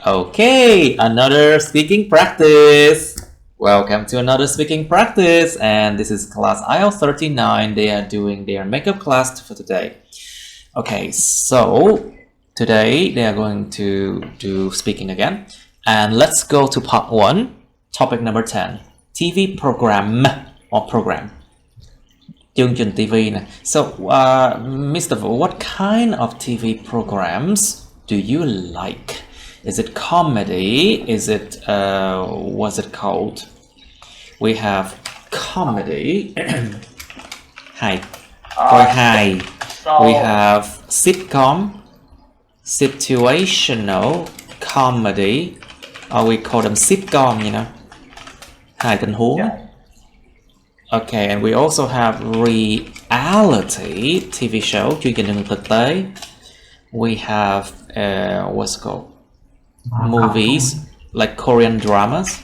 Okay, another speaking practice. Welcome to another speaking practice, and this is class IELTS 39. They are doing their makeup class for today. Okay, so today they are going to do speaking again, and let's go to part 1, topic number 10, TV program or program. Chương trình TV nè. So, Mr. Vũ, what kind of TV programs do you like? Is it comedy? Is it, what's it called? We have comedy. Hài. Coi hài. We have sitcom, situational comedy, or we call them sitcom, you know. Hài tình huống. Yeah. Okay, and we also have reality TV show, chương trình thực tế. We have, what's it called? Movies, like Korean dramas.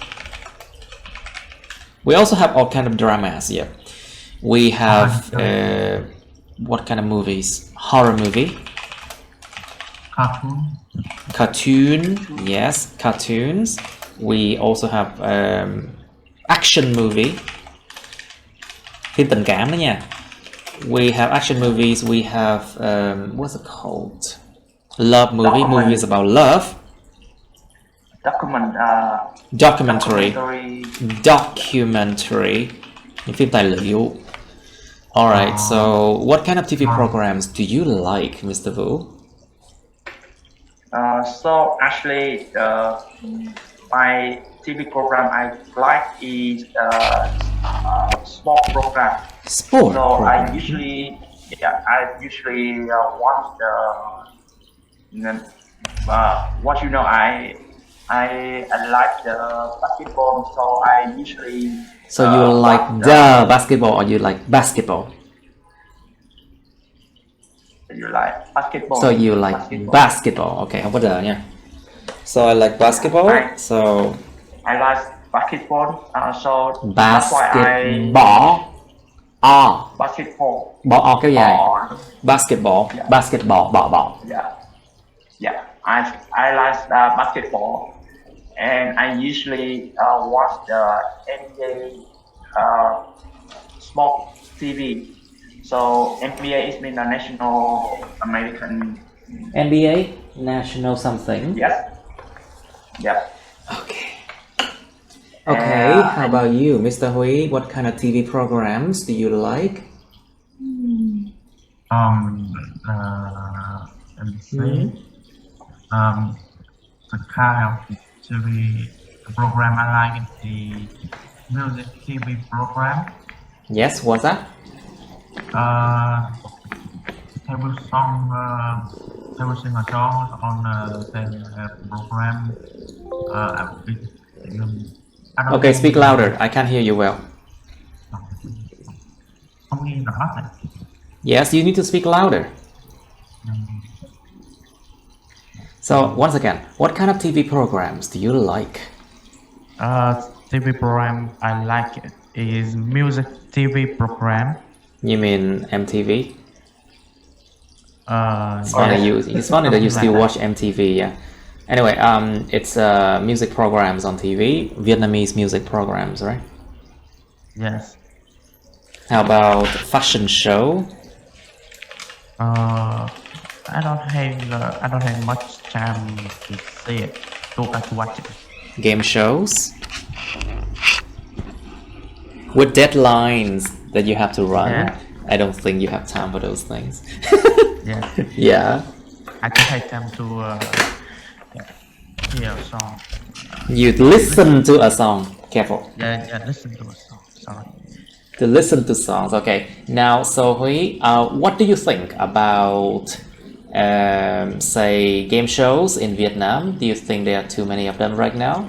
We also have all kind of dramas, yeah. We have, what kind of movies? Horror movie. Cartoon, yes, cartoons. We also have action movie. Phim tình cảm đó nha. We have action movies. We have what's it called? Love movie. Movies about love. Documentary. Những phim tài liệu. Alright, so what kind of TV programs do you like, Mr. Vu? So actually, my TV program I like is sport program. Sport so program. I usually watch what you know. I like the basketball, so I usually. So you like the basketball, or you like basketball? You like basketball. So you like basketball. Okay, không có the nha. So I like basketball. So I like basketball. So basketball. Basketball. Ball kéo dài. Basketball. Yeah. Basketball. Ball. Yeah. I like basketball, and I usually watch the NBA sport TV. So NBA is mean the national American. NBA national something. Yes. Yeah. Okay. Okay. How about you, Mr. Hui? What kind of TV programs do you like? Let me see. The kind of TV program I like is the music TV program. Yes, what's that? Table singer songs on the program. Okay, speak louder. I can't hear you well. Không nghe rõ này. Yes, you need to speak louder. So, once again, what kind of TV programs do you like? TV program I like is music TV program. You mean MTV? It's funny that you still watch MTV, yeah. Anyway, it's music programs on TV, Vietnamese music programs, right? Yes. How about fashion show? I don't have much time to see it, to watch it. Game shows? With deadlines that you have to run? Yeah. I don't think you have time for those things. Yeah. Yeah. I don't have time to hear a song. You listen to a song. Careful. Yeah, listen to a song. Sorry. To listen to songs. Okay. Now, so Hui, what do you think about, say, game shows in Vietnam? Do you think there are too many of them right now?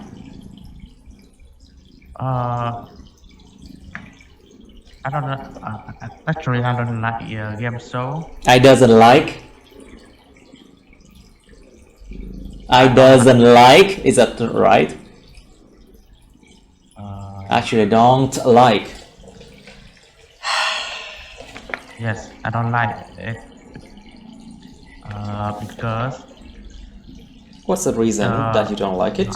I don't know. Actually, I don't like game show. I doesn't like. Is that right? Actually, don't like. Yes, I don't like it because What's the reason that you don't like it?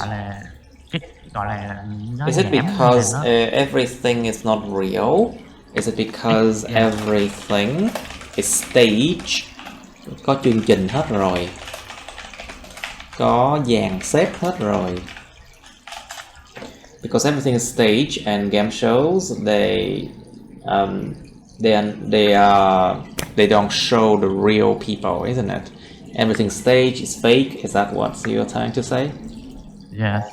Gọi là nó Is it nhảm hay là because nó everything is not real? Is it because Yeah. everything is staged? Có chương trình hết rồi, có dàn xếp hết rồi. Because everything is staged and game shows they don't show the real people, isn't it? Everything staged is fake. Is that what you're trying to say? Yes.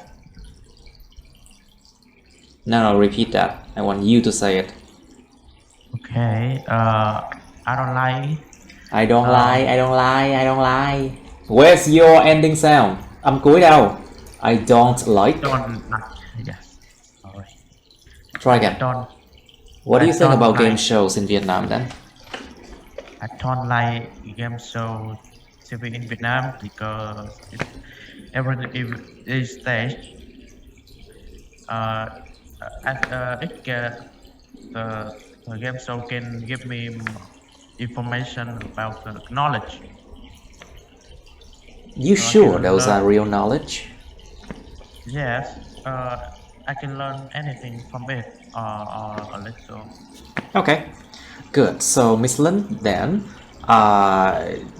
No, repeat that. I want you to say it. Okay. I don't like. I don't lie. I don't lie. I don't lie. Where's your ending sound? Âm cuối đâu? I don't like. Don't like. Yes. Sorry. Try again. What do you think about game shows in Vietnam then? I don't like game show TV in Vietnam because everything is staged. The game show can give me information about the knowledge. You sure those are real knowledge? Yes. I can learn anything from it or a little. Okay, good. So Miss Lin, then,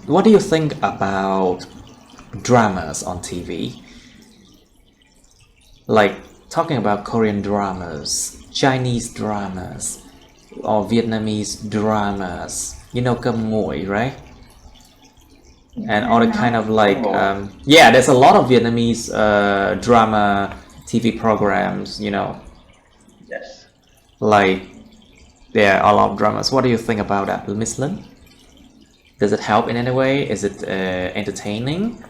what do you think about dramas on TV? Like talking about Korean dramas, Chinese dramas, or Vietnamese dramas. You know cơm nguội, right? And all the kind of like, yeah, there's a lot of Vietnamese drama TV programs, you know. Yes. Like, there are a lot of dramas. What do you think about that, Miss Lin? Does it help in any way? Is it entertaining?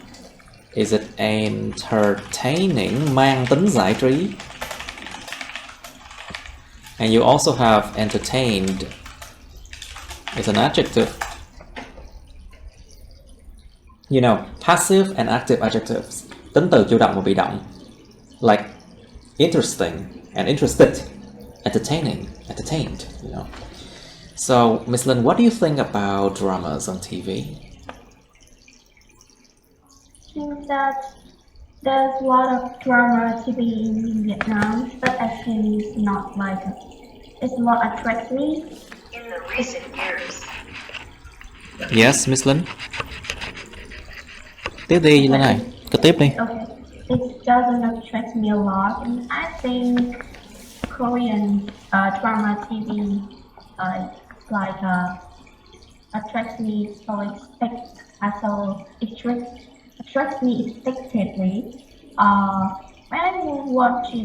Is it entertaining? Mang tính giải trí. And you also have entertained. It's an adjective. You know, passive and active adjectives. Tính từ chủ động và bị động. Like interesting and interested. Entertaining, entertained, you know. So, Miss Lin, what do you think about dramas on TV? I think that there's a lot of drama TV in Vietnam, but I think it's not like it. It's more attract me. In the recent years, Yes, Miss Lin? Tiếp đi, Lin ơi. Cứ tiếp đi. Okay, it doesn't attract me a lot, and I think Korean drama TV attracts me attracts me expectedly. When I watch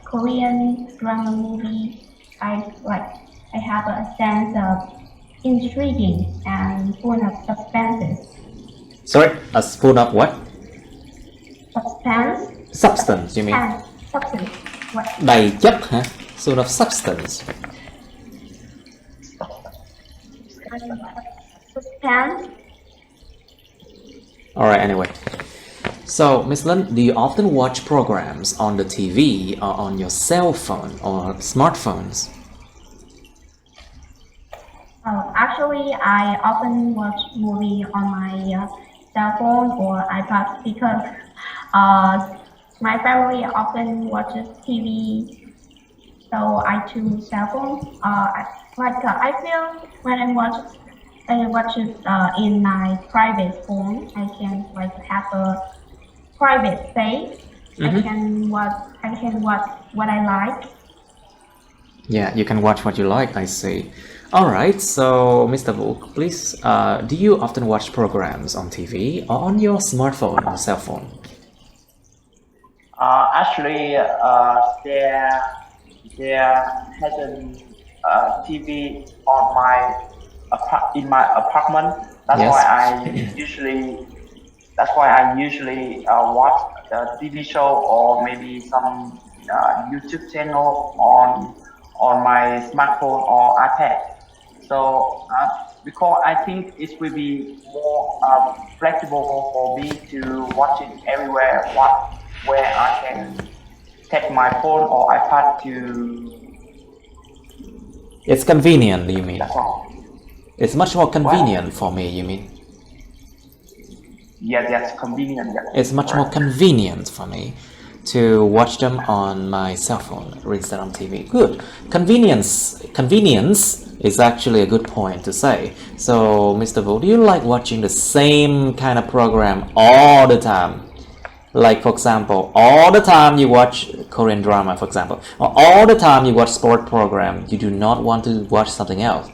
Korean drama movie, I have a sense of intriguing and full of suspense. Sorry, a spoon of what? Substance. Substance, you mean? And substance. What? Đầy chất hả? Spoon of substance. Suspense. Alright, anyway. So, Miss Lin, do you often watch programs on the TV or on your cell phone or smartphones? Actually, I often watch movie on my cell phone or iPad because my family often watches TV, so I choose cell phone. I feel when I watch it in my private phone, I can have a private space. I can watch what I like. Yeah, you can watch what you like, I see. Alright, so Mr. Vuk, please, do you often watch programs on TV or on your smartphone or cell phone? Actually, there hasn't TV on in my apartment. That's Yes. why I usually watch the TV show or maybe some YouTube channel on my smartphone or iPad. So because I think it will be more flexible for me to watch it everywhere, where I can take my phone or iPad to. It's convenient, you mean? That's all. It's much more convenient for me, you mean? Yes, convenient. Yes. It's much more convenient for me to watch them on my cell phone instead on TV. Good. Convenience is actually a good point to say. So, Mr. Wu, do you like watching the same kind of program all the time? Like, for example, all the time you watch Korean drama, for example, or all the time you watch sport program, you do not want to watch something else.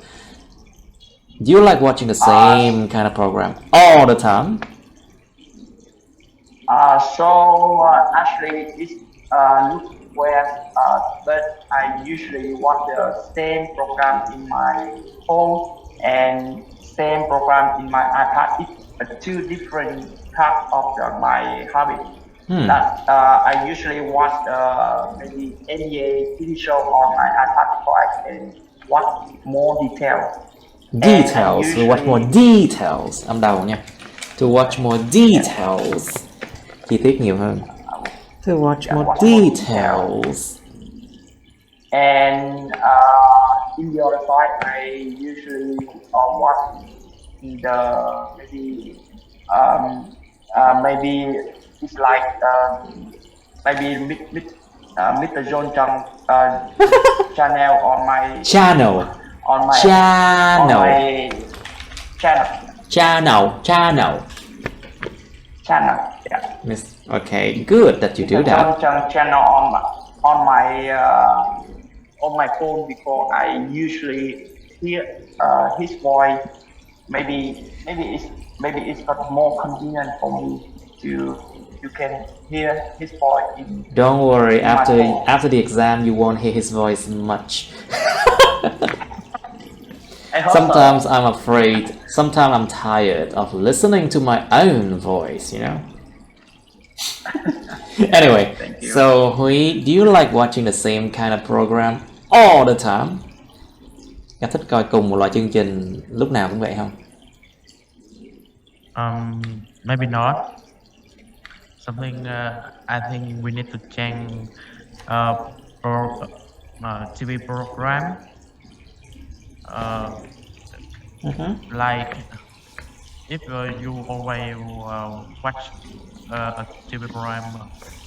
Do you like watching the same kind of program all the time? Actually, it's look where, but I usually watch the same program in my phone and same program in my iPad. It's two different types of my habit. That I usually watch maybe any TV show on my iPad so I can watch more details. Details. We watch more details. Âm đầu nha. To watch more details. Chi tiết nhiều hơn. To watch more details. And in the other side, I usually watch maybe it's like maybe Mr. John Chung channel on my Channel. Yeah. Okay, good that you do that. John Chung channel on my phone because I usually hear his voice. Maybe it's got more convenient for me to you can hear his voice. Don't worry, after the exam you won't hear his voice much. Sometimes I'm afraid, sometimes I'm tired of listening to my own voice, you know. Anyway, so Huy, do you like watching the same kind of program all the time? Có thích coi cùng một loại chương trình lúc nào cũng vậy không? Maybe not. Something I think we need to change TV program. Like if you always watch a TV program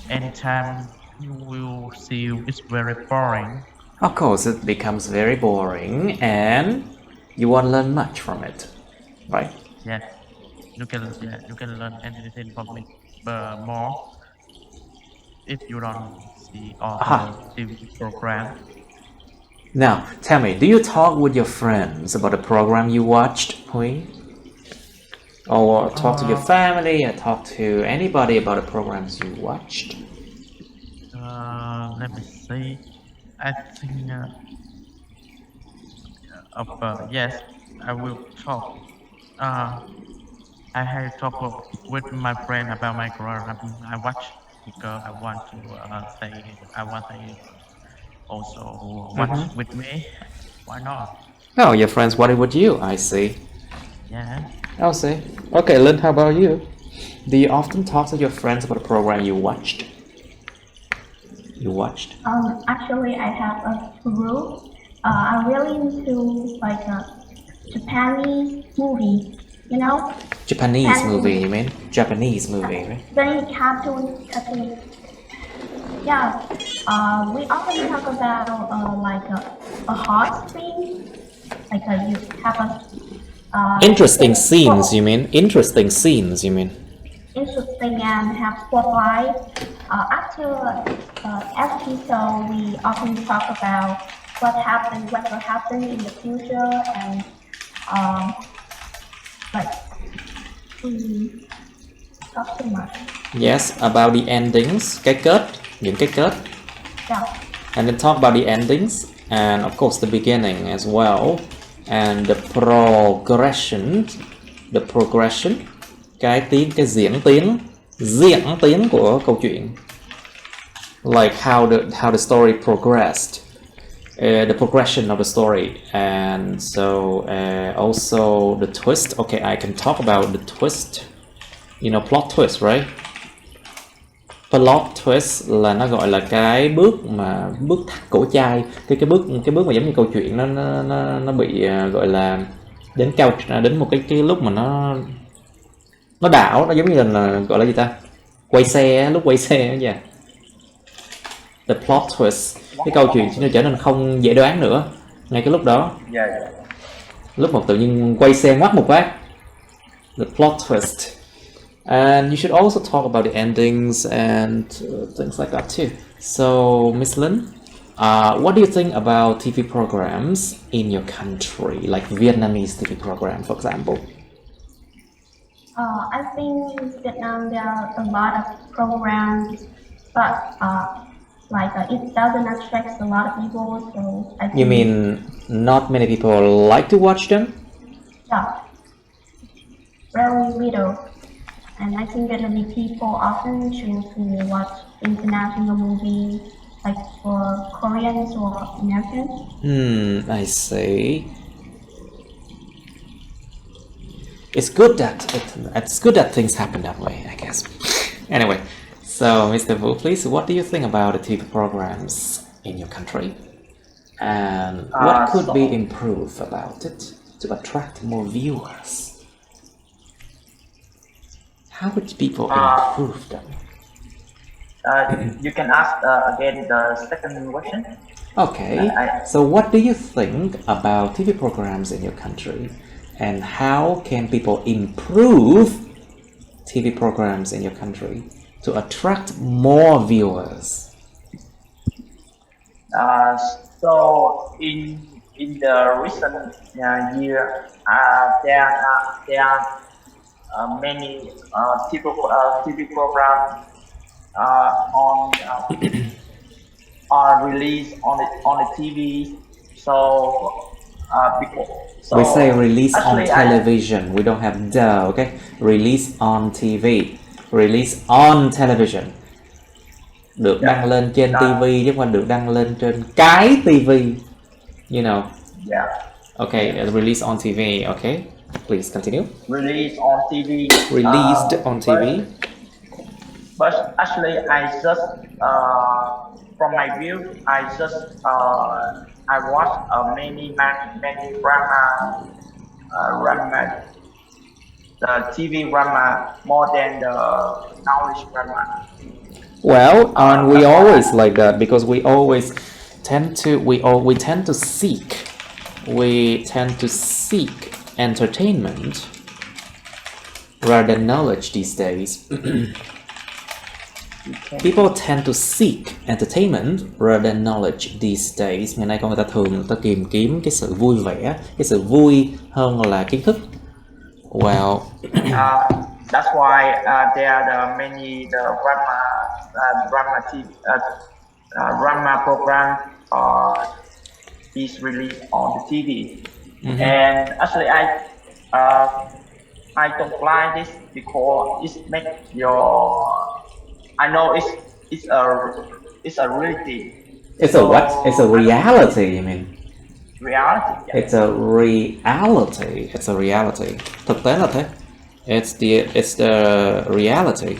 anytime, you will see it's very boring. Of course, it becomes very boring and you won't learn much from it, right? Yes, you can learn anything from it more if you don't see all the TV program. Now, tell me, do you talk with your friends about the program you watched, Huy? Or talk to your family, or talk to anybody about the programs you watched? Let me see. I think yes, I will talk. I have talked with my friend about my program I watch because I want to they also watch with me. Why not? Oh, your friends watch it with you, I see. Yeah. I'll see. Okay, Lynn, how about you? Do you often talk to your friends about the program you watched? Actually, I have a rule. I'm really into like a Japanese movie, you know? Japanese movie, you mean? Japanese movie, right? Very cartoon. Yeah. We often talk about like a hot scene. Like you have a Interesting scenes, you mean? Interesting scenes, you mean? Interesting and have spotlight. After every episode, we often talk about what will happen in the future, and talk too much. Yes, about the endings, cái kết, những cái kết. Yeah. And then talk about the endings, and of course the beginning as well, and the progression, cái diễn tiến của câu chuyện, like how the story progressed, the progression of the story, and so also the twist. Okay, I can talk about the twist, you know, plot twist, right? Plot twist là nó gọi là cái bước thắt cổ chai, cái bước mà giống như câu chuyện nó bị gọi là đến một cái lúc mà Nó đảo, nó giống như là gọi là gì ta, quay xe, lúc quay xe á. Yeah. The plot twist, cái câu chuyện nó trở nên không dễ đoán nữa ngay cái lúc đó, Yeah. lúc mà tự nhiên quay xe ngoắt một phát. The plot twist. And you should also talk about the endings and things like that too. So, Miss Lin, what do you think about TV programs in your country, like Vietnamese TV program, for example? I think in Vietnam there are a lot of programs, but it doesn't attract a lot of people. So I think, You mean not many people like to watch them? yeah, very little. And I think Vietnamese people often choose to watch international movies, like for Koreans or Americans. I see. It's good that things happen that way, I guess. Anyway, so Mr. Wu, please, what do you think about the TV programs in your country? And what could be improved about it to attract more viewers? How would people improve them? You can ask again the second question. Okay, so what do you think about TV programs in your country? And how can people improve TV programs in your country to attract more viewers? So in the recent year, there are many TV programs are released on the TV. So we say release on actually, television. We don't have the, okay? Release on TV. Release on television. Được đăng lên trên TV chứ không phải được đăng lên trên cái TV. You know. Yeah. Okay, release on TV. Okay, please continue. Release on TV. Released on TV. But actually, I just from my view, I watch many drama, the TV drama more than the knowledge drama. Well, aren't we always like that? Because we always tend to seek entertainment rather than knowledge these days. People tend to seek entertainment rather than knowledge these days. Ngày nay con người ta thường tìm kiếm cái sự vui vẻ, cái sự vui hơn là kiến thức. Well, that's why there are many drama program is released on the TV. And actually, I don't like this because it makes I know it's a reality. It's a what? It's a reality, you mean? Reality. Yeah. It's a reality. It's a reality. Thực tế là thế. It's the reality.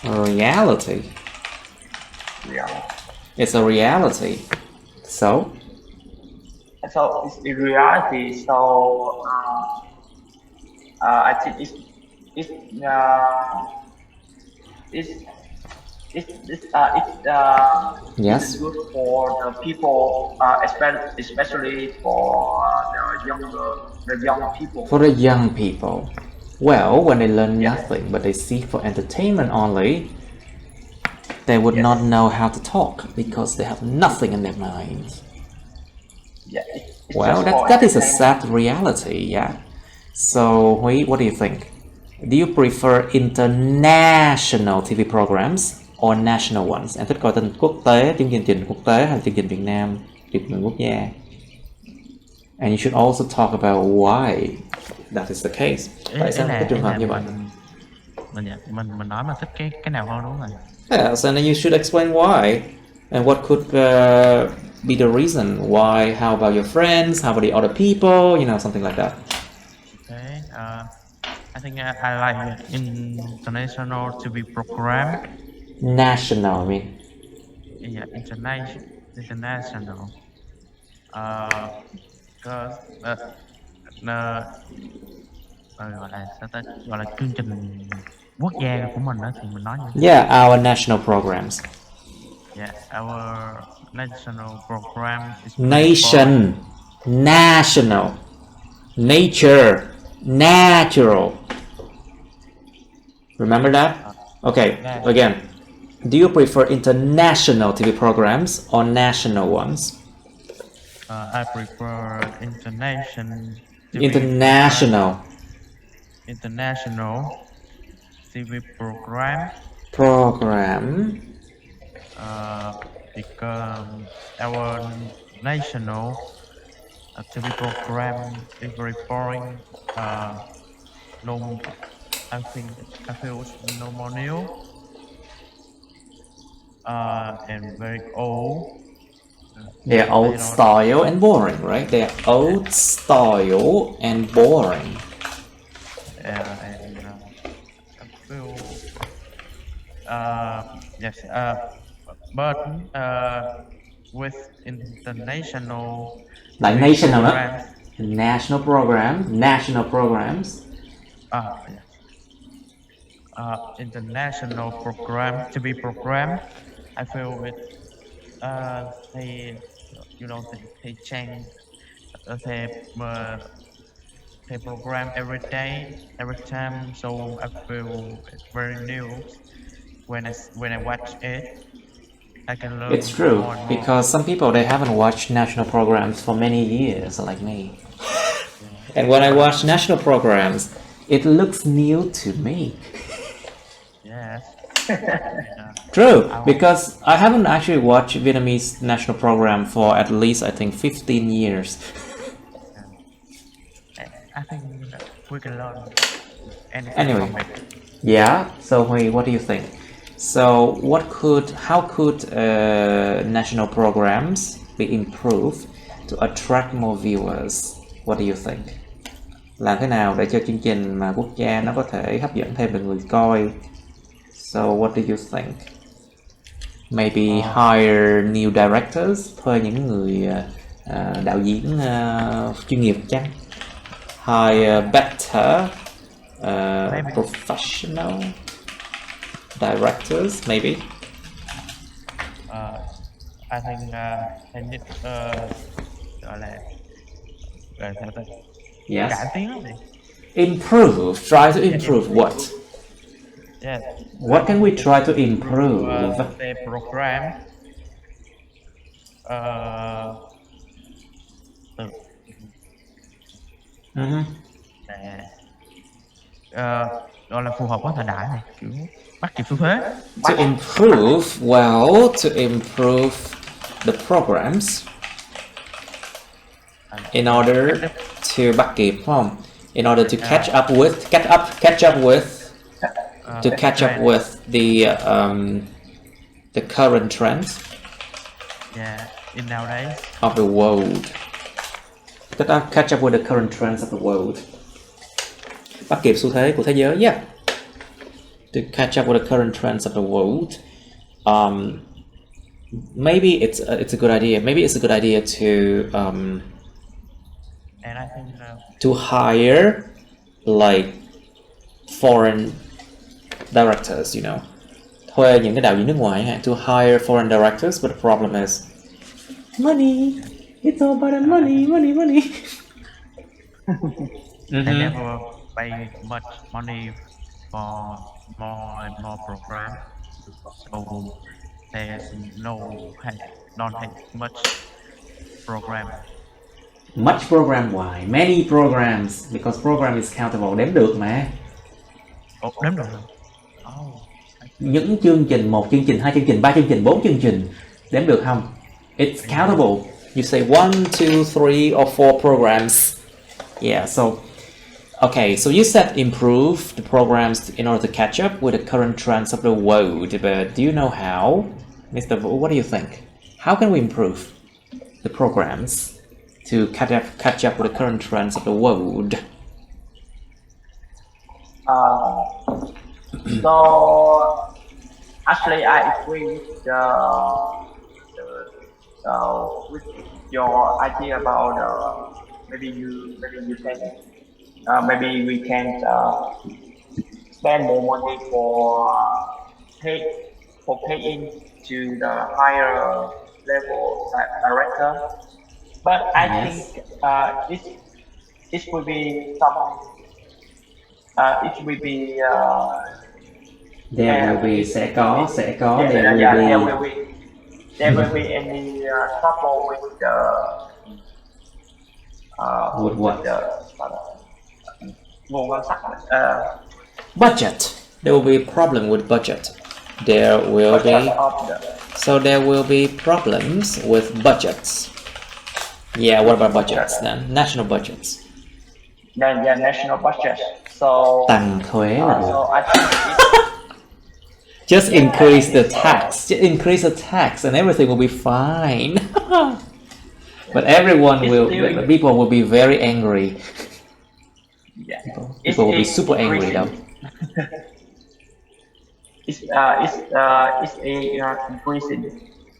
Reality. Yeah. It's a reality. So? So it's a reality. So I think it's yes. good for the people, especially for the young people. For the young people. Well, when they learn nothing but they seek for entertainment only, they would not know how to talk because they have nothing in their minds. Yeah. Well, that is a sad reality, yeah. So, Huy, what do you think? Do you prefer international TV programs or national ones? Em thích coi tin quốc tế, chương trình quốc tế hay chương trình Việt Nam, chương trình quốc gia? And you should also talk about why that is the case. Tại sao cái trường hợp như vậy? Mình nói mà thích cái nào hơn đúng không ạ? Yeah, so then you should explain why and what could be the reason why. How about your friends? How about the other people? You know, something like that. Okay. I think I like international TV program. National, I mean. Yeah, international. Because gọi là sao ta, gọi là chương trình quốc gia của mình đó thì mình nói như thế. Yeah, our national programs. Yeah, our national program is Nation, national, nature, natural. Remember that? Okay, Yeah. again. Do you prefer international TV programs or national ones? I prefer International international TV program program. because our national TV program is very boring. No, I feel no more new. And very old. They're old style and boring, right? They're old style and boring. And I feel yes. But with international Like TV national, programs, national programs. yes. International program TV program, I feel it. They, they change. They program every day, every time. So I feel it's very new. When I watch it, I can learn It's true, more and more. because some people, they haven't watched national programs for many years, like me. And when I watch national programs, it looks new to me. Yes. True, because I haven't actually watched Vietnamese national program for at least, I think, 15 years. I think we can learn anything Anyway, from it. yeah, so what do you think? So how could national programs be improved to attract more viewers? What do you think? Làm thế nào để cho chương trình mà quốc gia nó có thể hấp dẫn thêm được người coi? So what do you think? Maybe hire new directors, thuê những người đạo diễn chuyên nghiệp chăng? Hire better professional directors, maybe. I think I need gọi là sao ta? Yes. Cải tiến đi. Improve. Try to improve what? Yes. What can we try to improve? The program. Gọi là phù hợp với thời đại này, kiểu bắt kịp xu thế. To improve, to improve the programs in order to bắt kịp, không? In order to catch up with the current trends In nowadays of the world. Catch up with the current trends of the world. Bắt kịp xu thế của thế giới, yeah. To catch up with the current trends of the world. Maybe it's a good idea. Maybe it's a good idea and I think to hire like foreign directors, thuê những cái đạo diễn nước ngoài ha. To hire foreign directors, but the problem is money. It's all about the money. they never pay much money for more and more program, so there's don't have much program. Much program, why? Many programs, because program is countable, đếm được mà. Đếm được. Những chương trình, 1 chương trình, 2 chương trình, 3 chương trình, 4 chương trình, đếm được không? It's countable. You say 1, 2, 3 or 4 programs. Yeah, so okay, so you said improve the programs in order to catch up with the current trends of the world, but do you know how? Mr. Wu, what do you think? How can we improve the programs to catch up with the current trends of the world? So actually, I agree with with your idea about maybe you can maybe we can spend more money pay paying to the higher level director. But I Yes. think it will be some it will be There will be, there will yeah, be. there will be any trouble With with what? the nguồn ngân sách, Budget. There will be a problem with budget. There will budget be. of the So there will be problems with budgets. Yeah, what about budgets then? National budgets. national budget. So Tăng thuế là được. so I think Just Yeah, increase I the think so. tax. Just increase the tax and everything will be fine. But everyone It's will, still- people will be very angry. yeah, People will be it's super angry though. It's increasing.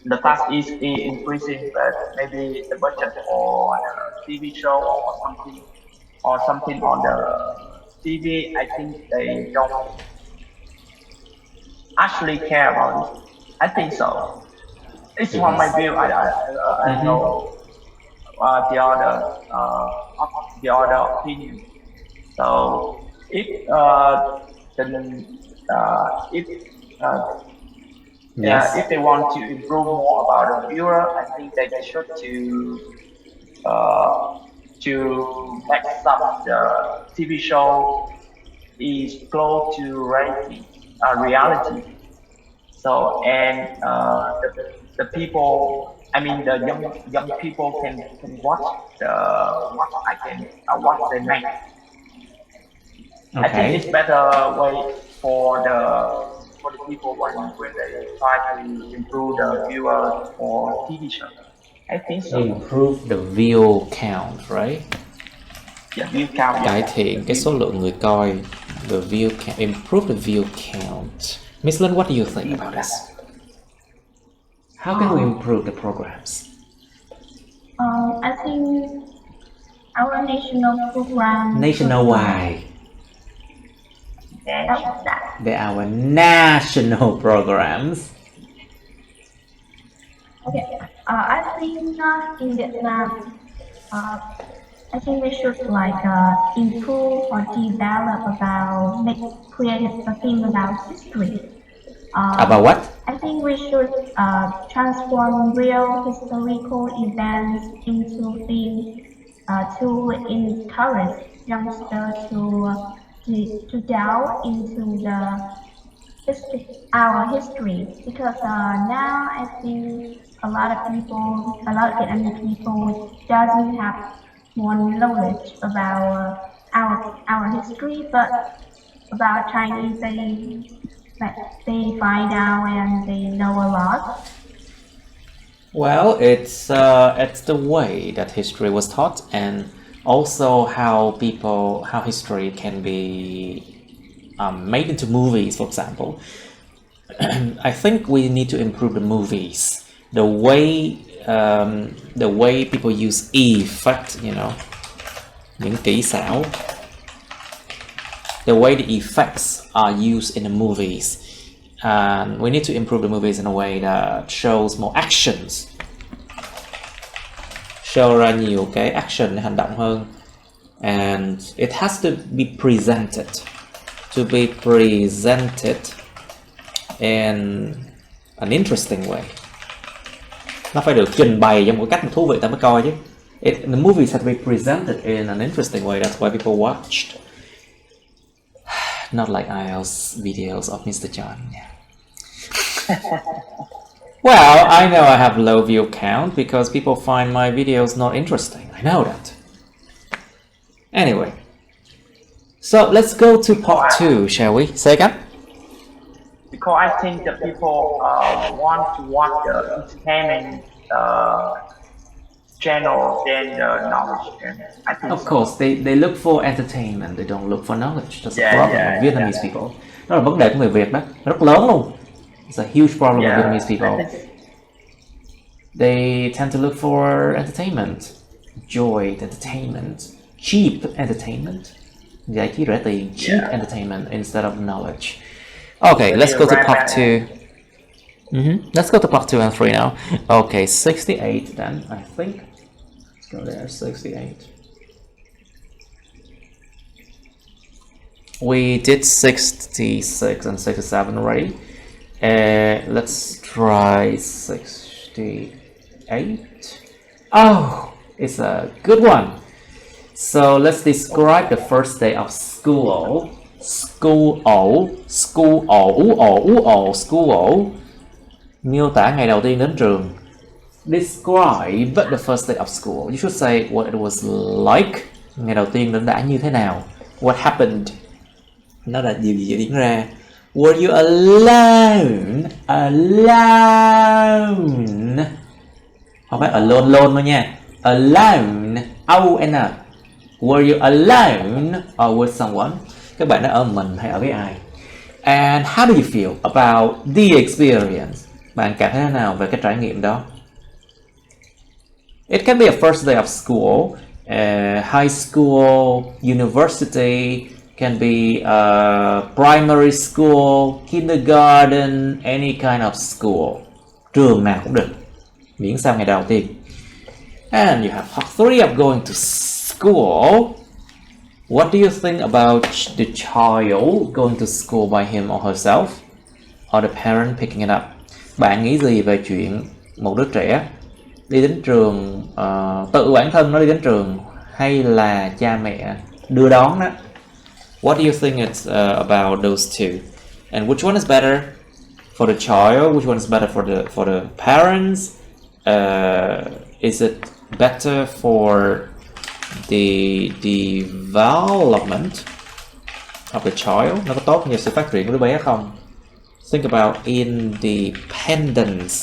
The tax is increasing, but maybe the budget for the TV show or something on the TV, I think they don't actually care about it. I think so. It's from my view. I don't know the other opinion. So if if Yes. if they want to improve more about the viewer, I think they should to make some the TV show is close to reality. So and the people, I mean the young people can watch what what they make. I think Okay. it's better way for the people when they try to improve the viewer for TV show. I think so. Improve the view count, right? Yeah, view count. Cải Yeah. thiện cái số lượng người coi. The view count. Improve the view count. Miss Lin, what do you think about this? How can we improve the programs? I think our national program. Nationwide. What's that? They're our national programs. Okay. I think in Vietnam, I think we should like improve or develop create a theme about history. About what? I think we should transform real historical events into themes to encourage youngsters to delve into our history, because now I think a lot of Vietnamese people doesn't have more knowledge about our history, but about Chinese they find out and they know a lot. Well, it's the way that history was taught, and also how history can be made into movies, for example. I think we need to improve the movies, the way people use effect, những kỹ xảo, the way the effects are used in the movies. And we need to improve the movies in a way that shows more actions, show ra nhiều cái action, hành động hơn, and it has to be presented in an interesting way. Nó phải được trình bày trong một cách thú vị ta mới coi chứ. The movies have to be presented in an interesting way. That's why people watched. Not like IELTS videos of Mr. John. Well, I know I have low view count because people find my videos not interesting. I know that. Anyway, so let's go to part 2, shall we? Say again? Because I think the people want to watch the entertainment channel than the knowledge channel. I think Of course, they look for entertainment, they don't look for knowledge. That's a problem with Vietnamese people. Đó là vấn đề của người Việt đó, nó rất lớn luôn. It's a huge problem with Vietnamese people. They tend to look for entertainment, joy, entertainment, cheap entertainment. Giải trí rẻ tiền, cheap entertainment instead of knowledge. Okay, let's go to part 2. Let's go to part 2 and 3 now. Okay, 68 then, I think. Let's go there, 68. We did 66 and 67 already. Let's try 68. Oh, it's a good one. So let's describe the first day of school. School. Miêu tả ngày đầu tiên đến trường. Describe the first day of school. You should say what it was like. Ngày đầu tiên đã như thế nào. What happened? Nó là điều gì diễn ra. Were you alone? Alone. Không phải alone đâu nha. Alone. O-N. Were you alone or with someone? Các bạn đã ở mình hay ở với ai? And how do you feel about the experience? Bạn cảm thấy thế nào về cái trải nghiệm đó? It can be a first day of school, high school, university, can be primary school, kindergarten, any kind of school. Trường nào cũng được, miễn sao ngày đầu tiên. And you have part 3 of going to school. What do you think about the child going to school by him or herself, or the parent picking it up? Bạn nghĩ gì về chuyện một đứa trẻ đi đến trường, tự bản thân nó đi đến trường, hay là cha mẹ đưa đón đó? What do you think it's about those two? And which one is better for the child? Which one is better for the parents? Is it better for the development of the child? Nó có tốt như sự phát triển của đứa bé không? Think about independence,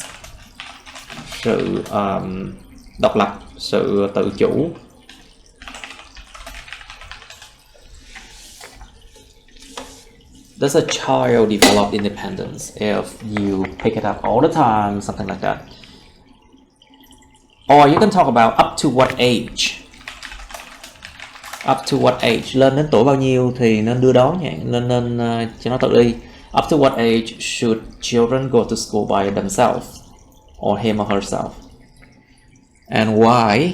sự độc lập, sự tự chủ. Does a child develop independence if you pick it up all the time, something like that? Or you can talk about up to what age. Up to what age? Lên đến tuổi bao nhiêu thì nên đưa đón nhỉ? Nên cho nó tự đi. Up to what age should children go to school by themselves, or him or herself? And why?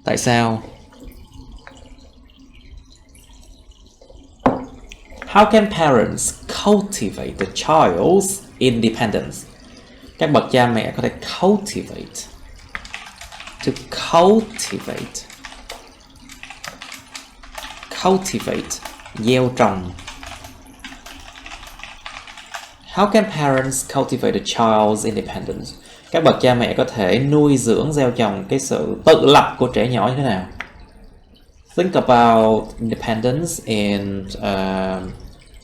Tại sao? How can parents cultivate the child's independence? Các bậc cha mẹ có thể cultivate. To cultivate. Cultivate, gieo trồng. How can parents cultivate a child's independence? Các bậc cha mẹ có thể nuôi dưỡng, gieo trồng cái sự tự lập của trẻ nhỏ như thế nào? Think about independence in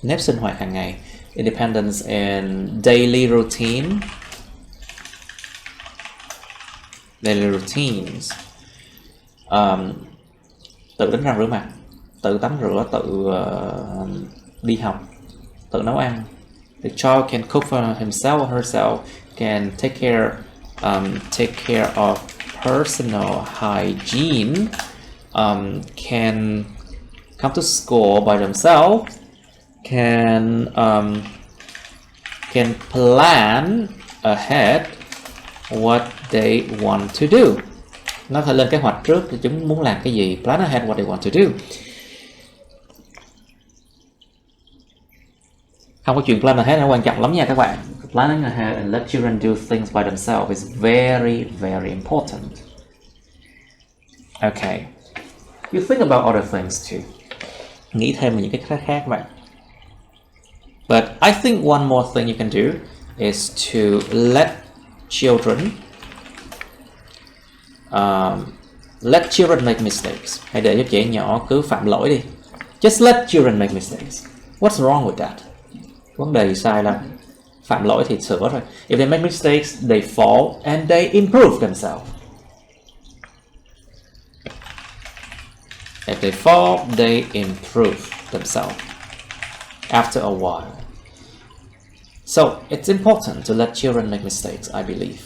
nếp sinh hoạt hàng ngày. Independence in daily routine. Daily routines. Tự đánh răng rửa mặt, tự tắm rửa, tự đi học, tự nấu ăn. The child can cook for himself or herself, can take care of personal hygiene, can come to school by themselves, can plan ahead what they want to do. Nó phải lên kế hoạch trước thì chúng muốn làm cái gì. Plan ahead what they want to do. Không có chuyện plan ahead, nó quan trọng lắm nha các bạn. Planning ahead and let children do things by themselves is very, very important. Okay. You think about other things too. Nghĩ thêm về những cái khác các bạn. But I think one more thing you can do is to let children make mistakes. Hãy để cho trẻ nhỏ cứ phạm lỗi đi. Just let children make mistakes. What's wrong with that? Vấn đề sai là phạm lỗi thì sửa thôi. If they make mistakes, they fall and they improve themselves. If they fall, they improve themselves after a while. So it's important to let children make mistakes, I believe.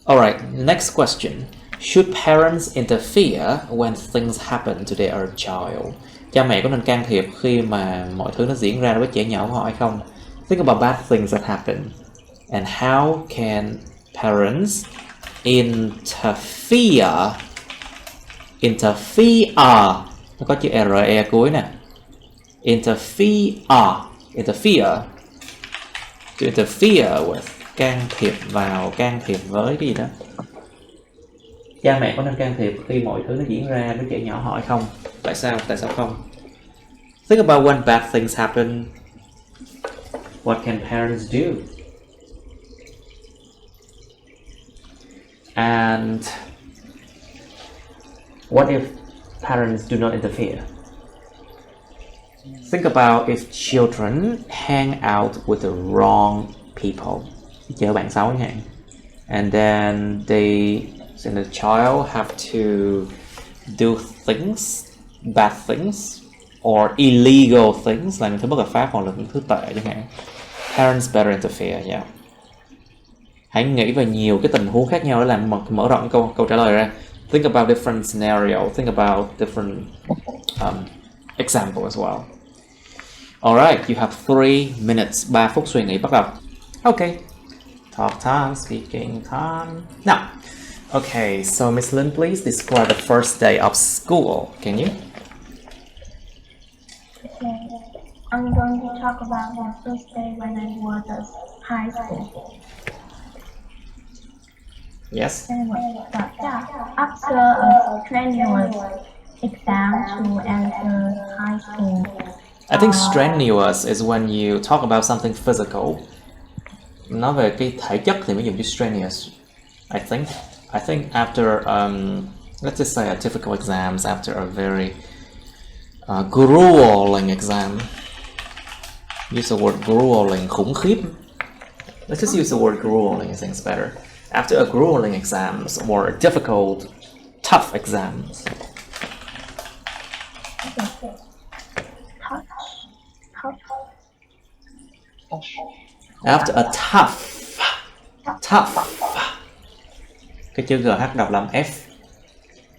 Alright, next question. Should parents interfere when things happen to their child? Cha mẹ có nên can thiệp khi mà mọi thứ nó diễn ra với trẻ nhỏ của họ hay không? Think about bad things that happen. And how can parents interfere? Interfere. Nó có chữ RE cuối nè. Interfere. Interfere. To interfere with. Can thiệp vào, can thiệp với cái gì đó. Cha mẹ có nên can thiệp khi mọi thứ nó diễn ra với trẻ nhỏ họ hay không? Tại sao? Tại sao không? Think about when bad things happen. What can parents do? And what if parents do not interfere? Think about if children hang out with the wrong people. Chở bạn xấu chẳng hạn. And then the child have to do things, bad things, or illegal things, là những thứ bất hợp pháp hoặc là những thứ tệ chẳng hạn. Parents better interfere, yeah. Hãy nghĩ về nhiều cái tình huống khác nhau để làm mở rộng câu trả lời ra. Think about different scenario, think about different example as well. Alright, you have 3 minutes, 3 phút suy nghĩ bắt đầu. Okay. Talk time, speaking time. Now, okay, so Miss Lin, please describe the first day of school. Can you? Okay. I'm going to talk about the first day when I was at high school. Yes. Anyway, but yeah, after a strenuous exam to enter high school. I think strenuous is when you talk about something physical. Nói về cái thể chất thì mới dùng chữ strenuous. I think after let's just say a difficult exams, after a very grueling exam. Use the word grueling, khủng khiếp. Let's just use the word grueling, I think it's better. After a grueling exams or difficult, tough exams. After a tough. Cái chữ GH đọc làm F.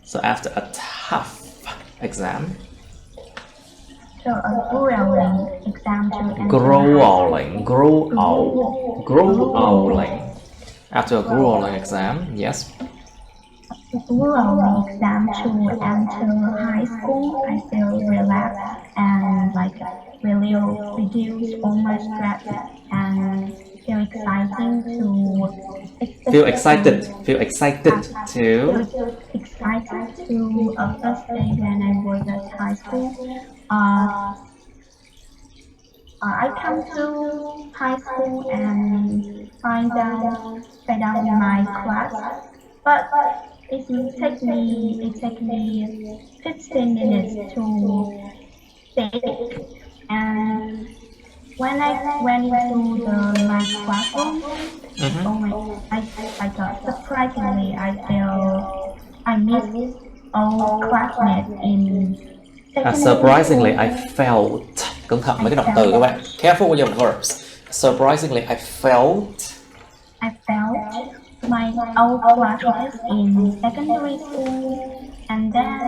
So after a tough exam. So a grueling exam to enter. Grueling. After a grueling exam, yes. A grueling exam to enter high school, I feel relaxed and like really reduce all my stress and feel exciting to. Feel excited to. Feel excited to a first day when I was at high school. I come to high school and find down my class, but it will take me exactly 15 minutes to take it. And when I went into my classroom, surprisingly, I missed all classmates in. Surprisingly, I felt. Cẩn thận với cái động từ các bạn. Careful with your verbs. Surprisingly, I felt my old classmates in secondary school, and then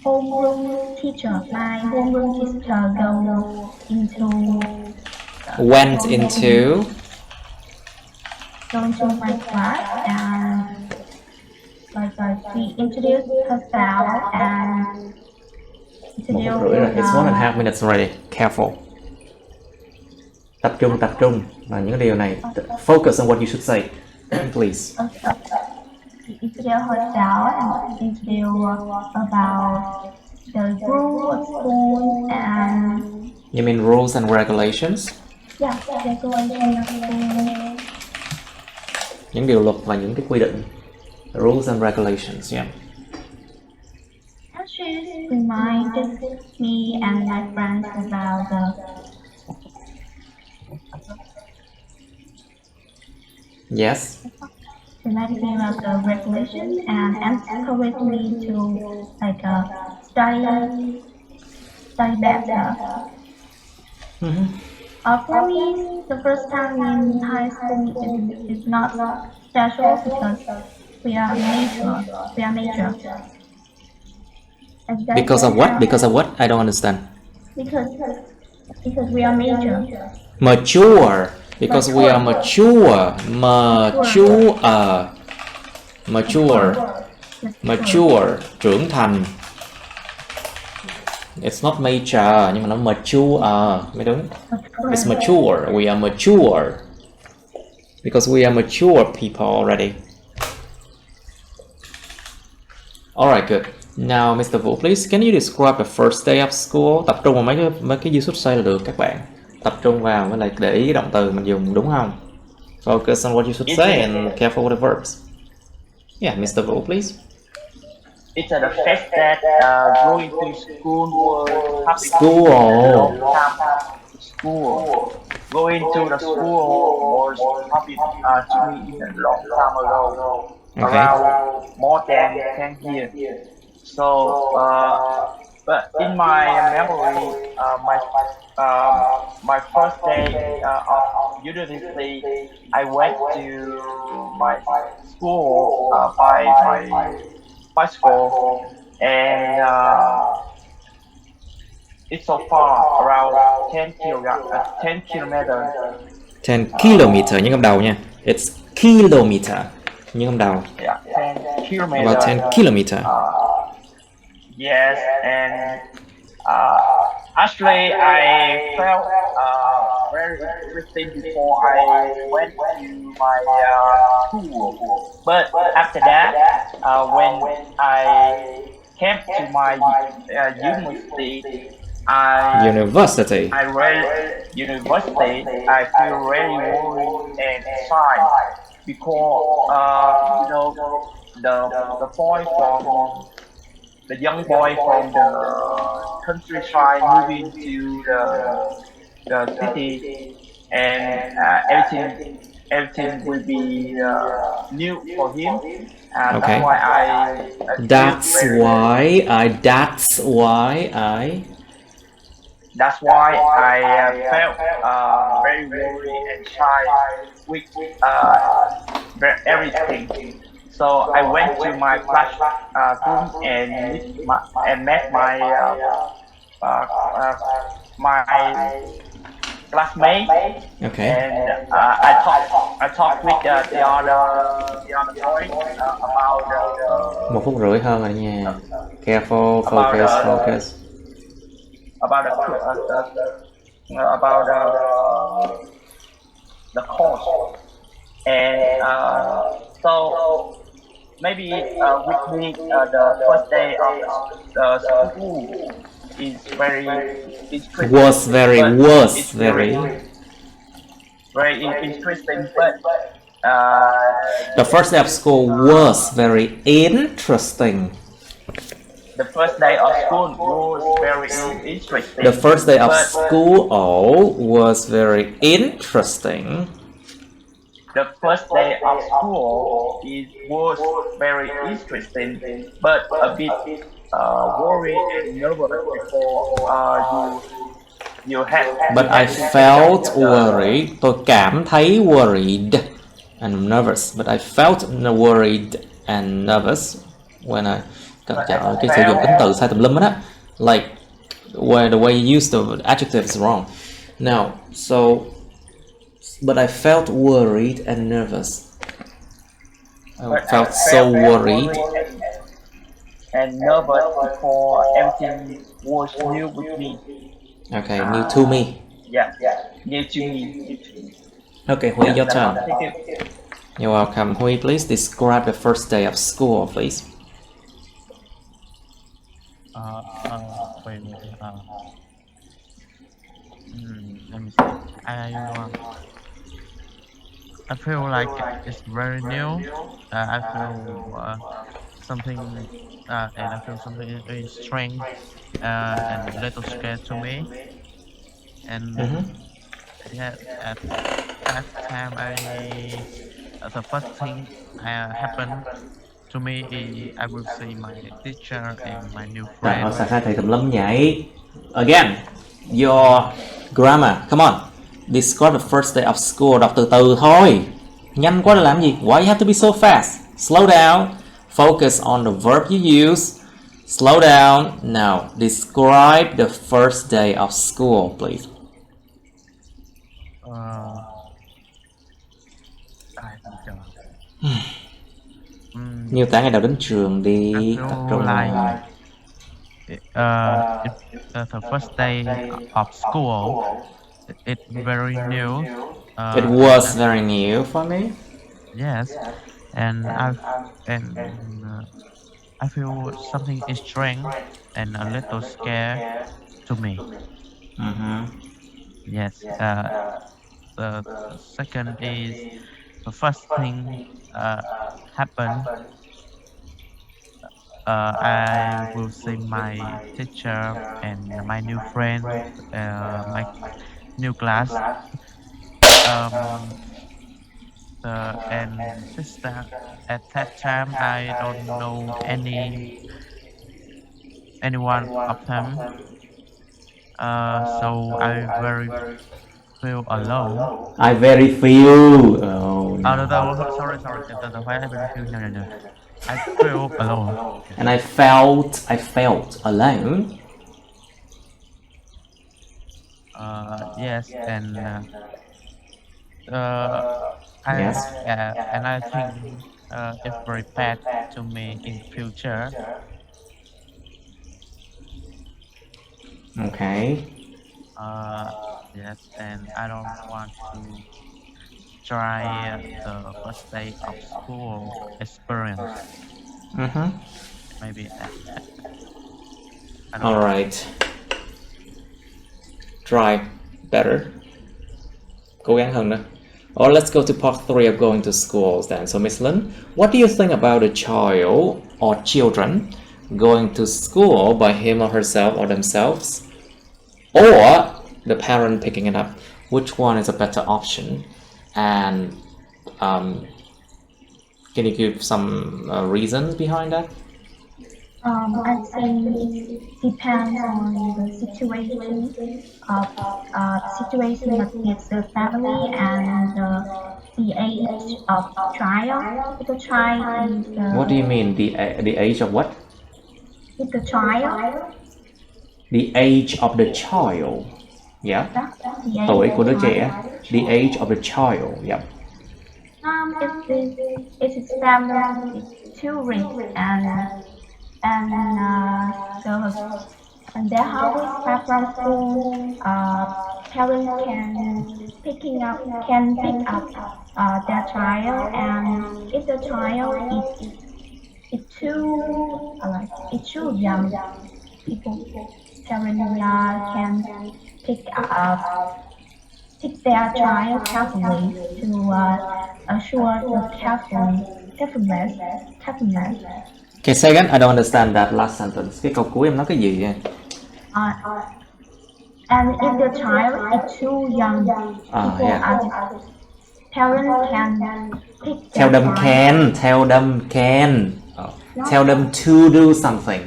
my homeroom teacher went into my class and she introduced herself and. It's 1.5 minutes already. Careful. Tập trung và những điều này. Focus on what you should say. Please. Introduce herself and introduce about the rules of school and. You mean rules and regulations? Yeah, regulations of school. Những điều luật và những cái quy định. Rules and regulations, yeah. She reminded me and my friends about Yes. Reminded me about the regulations and encouraged me to study better. For me, the first time in high school is not special because We are major. We are major. And that's Because of why, what? Because of what? I don't understand. Because we are major. Mature. Because we are mature. Mature. Trưởng thành. It's not major, nhưng mà nó mature mới đúng. It's mature. We are mature. Because we are mature people already. Alright, good. Now, Mr. Vũ, please, can you describe the first day of school? Tập trung vào mấy cái use say là được các bạn. Tập trung vào với lại để ý cái động từ mình dùng, đúng không? Focus on what you should say and careful with the verbs. Yeah, Mr. Vũ, please. It's the fact that going to school was happy. School. Going to the school was happy to me in a long time ago. Okay. Around more than 10 years. So, but in my memory, my first day of university, I went to my school by my bicycle, and it's so far, around 10 kilometers. 10 kilometer, nhấn âm đầu nha. It's kilometer, nhấn âm đầu. Yeah, 10 kilometers. About 10 kilometer. Yes, and actually I felt very interesting before I went to my school. But after that, when I came to my university, I feel really worried and shy because the young boy from the countryside moving to the city, and everything will be new for him. Okay. That's why I felt very worried and shy with everything. So I went to my classroom and met my classmate. Okay. And I talked with the other boy about the. 1 phút rưỡi hơn rồi nha. Careful, focus. About the course, and so maybe with me the first day of the school is very interesting. Was very interesting, but the first day of school was very interesting. The first day of school was very interesting. The first day of school was very interesting. The first day of school was very interesting, but a bit worried and nervous before you had. But I felt worried. Tôi cảm thấy worried and nervous. But I felt worried and nervous when I cái sử dụng tính từ sai tùm lum á. Like the way you use the adjective is wrong. Now, but I felt worried and nervous. I felt so worried and nervous before everything was new with me. Okay, new to me. Yeah, new to me. Okay, Huy, your turn. Thank you. You're welcome. Huy, please describe the first day of school, please. Wait. Let me see. I feel like it's very new. I feel something, and I feel something very strange and a little scared to me. And yeah, at that time, the first thing happened to me is I will see my teacher and my new friend. Sao sai thầy tùm lum vậy? Again, your grammar. Come on. Describe the first day of school. Đọc từ từ thôi. Nhanh quá để làm gì? Why you have to be so fast? Slow down. Focus on the verb you use. Slow down. Now, describe the first day of school, please. Miêu tả ngày đầu đến trường đi. I feel like the first day of school. It's very new. It was very new for me. Yes, and I feel something is strange and a little scared to me. Yes. The second is the first thing happened. I will see my teacher and my new friend, my new class. And sister. At that time, I don't know anyone of them. So I very feel alone. I very feel. Oh, no. Sorry. Why I very feel? No. I feel alone. And I felt alone. Yes, and Yes. and I think it's very bad to me in future. Okay. Yes, and I don't want to try the first day of school experience. Maybe that. All right. Try better. Cố gắng hơn nữa. Or let's go to part 3 of going to schools then. So Miss Lin, what do you think about a child or children going to school by him or herself or themselves, or the parent picking it up? Which one is a better option? And can you give some reasons behind that? I think it depends on the situation with the family and the age of child. If the child is, What do you mean, the age of what? if the child, The age of the child. Yeah. the age Tuổi of của đứa the trẻ. The age of the child. Yeah. If his family is too rich and their houses far from school, parents can pick up their child, and if the child is too young, parents can pick their child carefully to assure the carefulness. Okay, say again. I don't understand that last sentence. Cái câu cuối em nói cái gì vậy? And if the child is too young, parents can pick Tell them child. can. Tell them to do something.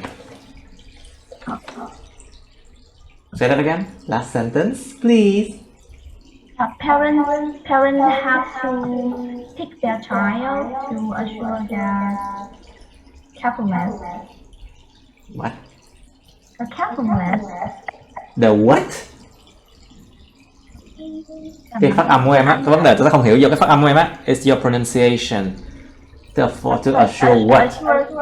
Say that again. Last sentence, please. Parents have to pick their child to assure their carefulness. What? The carefulness. The what? Cái phát âm của em á, cái vấn đề tôi không hiểu do cái phát âm của em á. It's your pronunciation. Therefore, to assure what?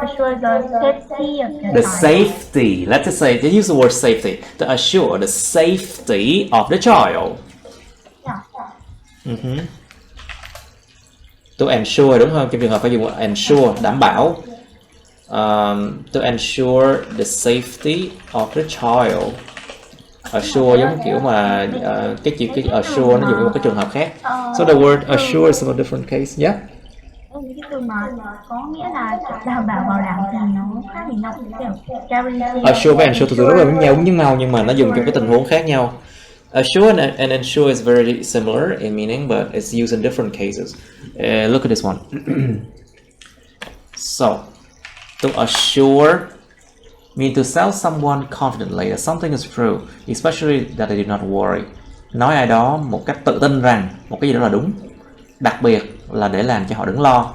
Assure the safety of The child. safety. Let's just say, they use the word safety. To assure the safety of the child. To ensure đúng không? Trong trường hợp phải dùng ensure, đảm bảo. To ensure the safety of the child. Assure giống kiểu mà cái assure nó dùng trong một cái trường hợp khác. So the word assure is in a different case. Yeah. Cái từ mà có nghĩa là đảm bảo đảm thì nó khác thì nó cũng kiểu guarantee. Assure và ensure thực sự rất là giống nhau nhưng mà nó dùng trong cái tình huống khác nhau. Assure and ensure is very similar in meaning, but it's used in different cases. Look at this one. So, to assure means to tell someone confidently that something is true, especially that they do not worry. Nói ai đó một cách tự tin rằng một cái gì đó là đúng, đặc biệt là để làm cho họ đừng lo.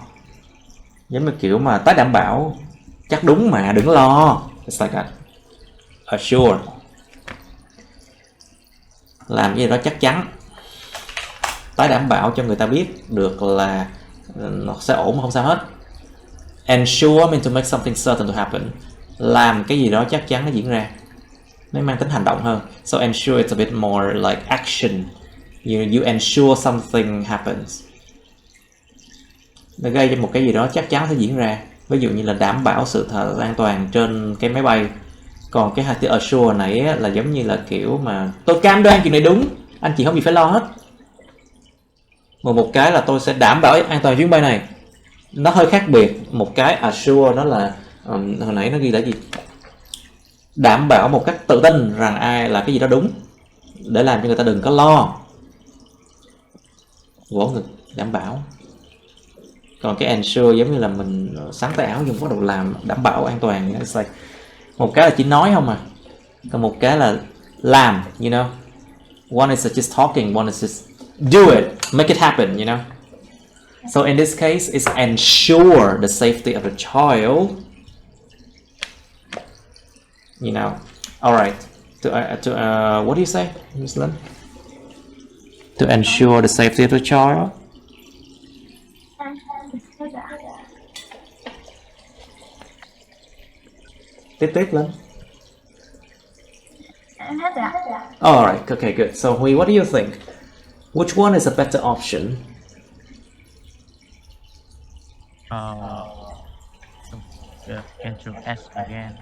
Giống như kiểu mà tái đảm bảo, chắc đúng mà đừng lo. It's like that. Assure, làm cái gì đó chắc chắn, tái đảm bảo cho người ta biết được là nó sẽ ổn mà không sao hết. Ensure means to make something certain to happen, làm cái gì đó chắc chắn nó diễn ra, nó mang tính hành động hơn. So ensure it's a bit more like action. You ensure something happens, nó gây cho một cái gì đó chắc chắn sẽ diễn ra. Ví dụ như là đảm bảo sự an toàn trên cái máy bay. Còn cái hai từ assure này á, là giống như là kiểu mà tôi cam đoan chuyện này đúng, anh chị không gì phải lo hết. Một cái là tôi sẽ đảm bảo an toàn chuyến bay này, nó hơi khác biệt. Một cái assure nó là hồi nãy nó ghi là gì, đảm bảo một cách tự tin rằng ai là cái gì đó đúng, để làm cho người ta đừng có lo. Vỗ ngực, đảm bảo. Còn cái ensure giống như là mình sáng tạo dùng bắt đầu làm đảm bảo an toàn. It's like, một cái là chỉ nói không mà, còn một cái là làm, you know. One is just talking, one is just do it, make it happen, you know. So in this case, it's ensure the safety of the child, you know. All right. What do you say, Miss Lynn? To ensure the safety of the child. Tiếp lên. All right. Okay. Good. So Huy, what do you think? Which one is a better option? Can you ask again?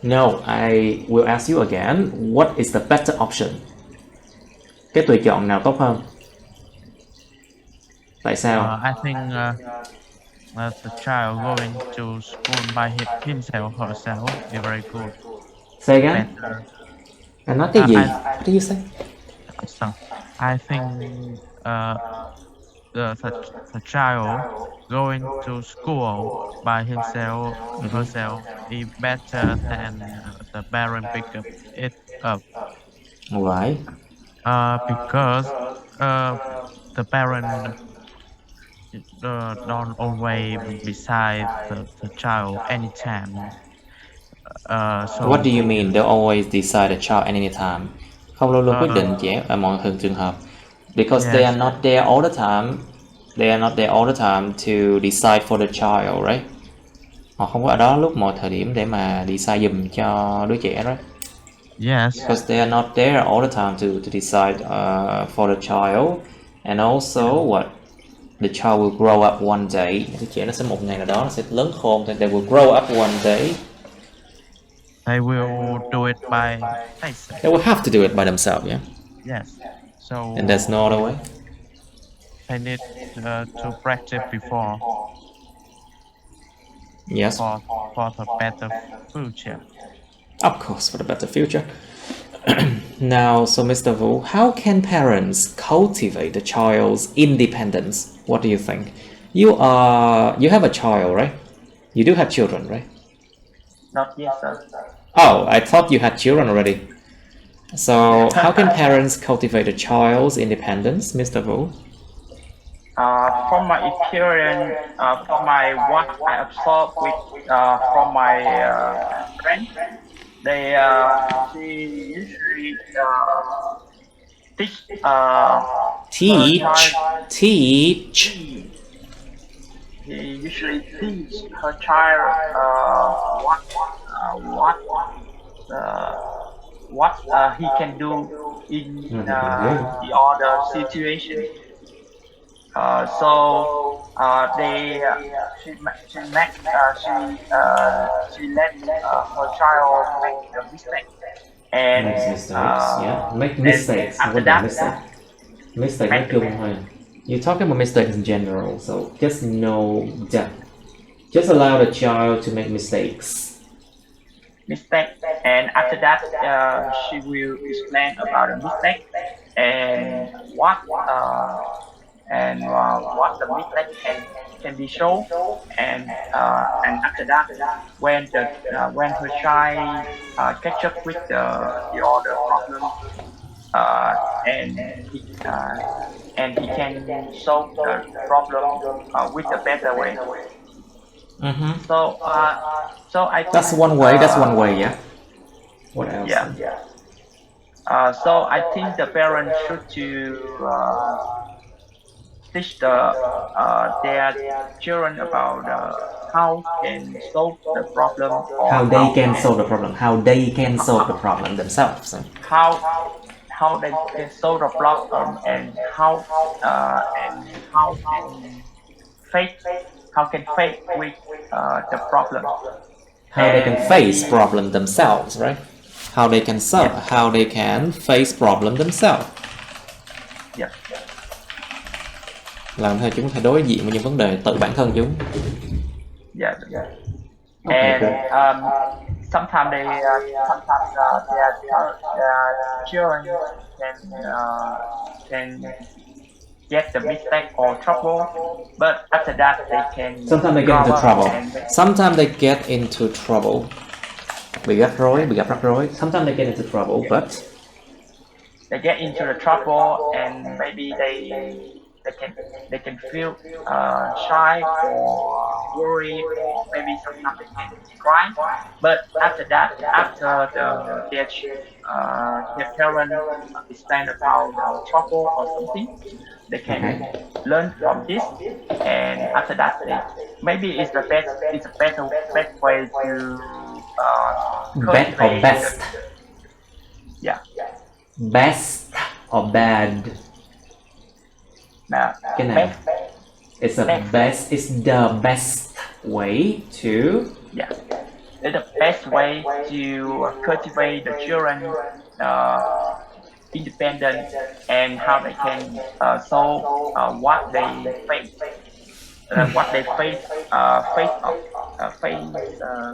No, I will ask you again. What is the better option? Cái tùy chọn nào tốt hơn? Tại sao? I think the child going to school by himself or herself is very good. Say again. Better. Anh nói cái gì? What do you say? So I think the child going to school by himself herself is better than the parent pick it up. Why? Because the parent don't always beside the child anytime. So What do you mean? They'll always decide a child at any time. Không luôn luôn quyết định trẻ ở mọi trường hợp. Because they are not there all the time. They are not there all the time to decide for the child, right? Họ không có ở đó lúc mọi thời điểm để mà decide giùm cho đứa trẻ, right? yes. Because they are not there all the time to decide for the child. And also what? The child will grow up one day. Đứa trẻ nó sẽ một ngày nào đó nó sẽ lớn khôn. They will grow up one day. They will do it by themselves. They will have to do it by themselves, yeah? Yes. So And there's no other way? they need to practice before Yes. for the better future. Of course, for the better future. Now, so Mr. Wu, how can parents cultivate the child's independence? What do you think? You have a child, right? You do have children, right? Not yet, sir. Oh, I thought you had children already. So, how can parents cultivate a child's independence, Mr. Wu? From my experience, from my what I observed with from my friend, they she usually teach Teach. He usually teach her child what he can do in the other situation. She let her child make the mistake and Make mistakes. After that, Mistake nói chung thôi. You talk about mistakes in general, so just know that. Just allow the child to make mistakes. And after that, she will explain about the mistake and what the mistake can be shown, and after that, when her child catch up with the other problem, and he can solve the problem with a better way. Mm-hmm. So so I think That's one way. That's one way. Yeah. What else? yeah. So I think the parents should to teach their children about how can solve the problem, How or they how can solve can the problem. How they can solve the problem themselves. how how they can solve the problem, and how can face with the problem, How they can and face maybe problem themselves, right? How they can solve. yes, How they can face problem themselves. yes. Làm sao chúng phải đối diện với những vấn đề tự bản thân chúng. Yeah. Okay, And good. sometimes their children can get the mistake or trouble, but after that they can Sometimes they get into recover trouble. and Sometimes they get into trouble. Bị rắc rối, bị gặp rắc rối. Sometimes they get into trouble, but they get into the trouble, and maybe they can feel shy or worry, or maybe sometimes they can cry. But after that, after their parents understand about the trouble or something, they can okay. learn from this, and after that they maybe it's a best way to Bad or cultivate best? yeah. Best or bad? Now, Cái này. It's the best. best. It's the best way to. Yeah, it's the best way to cultivate the children independent, and how they can solve what they face, what they face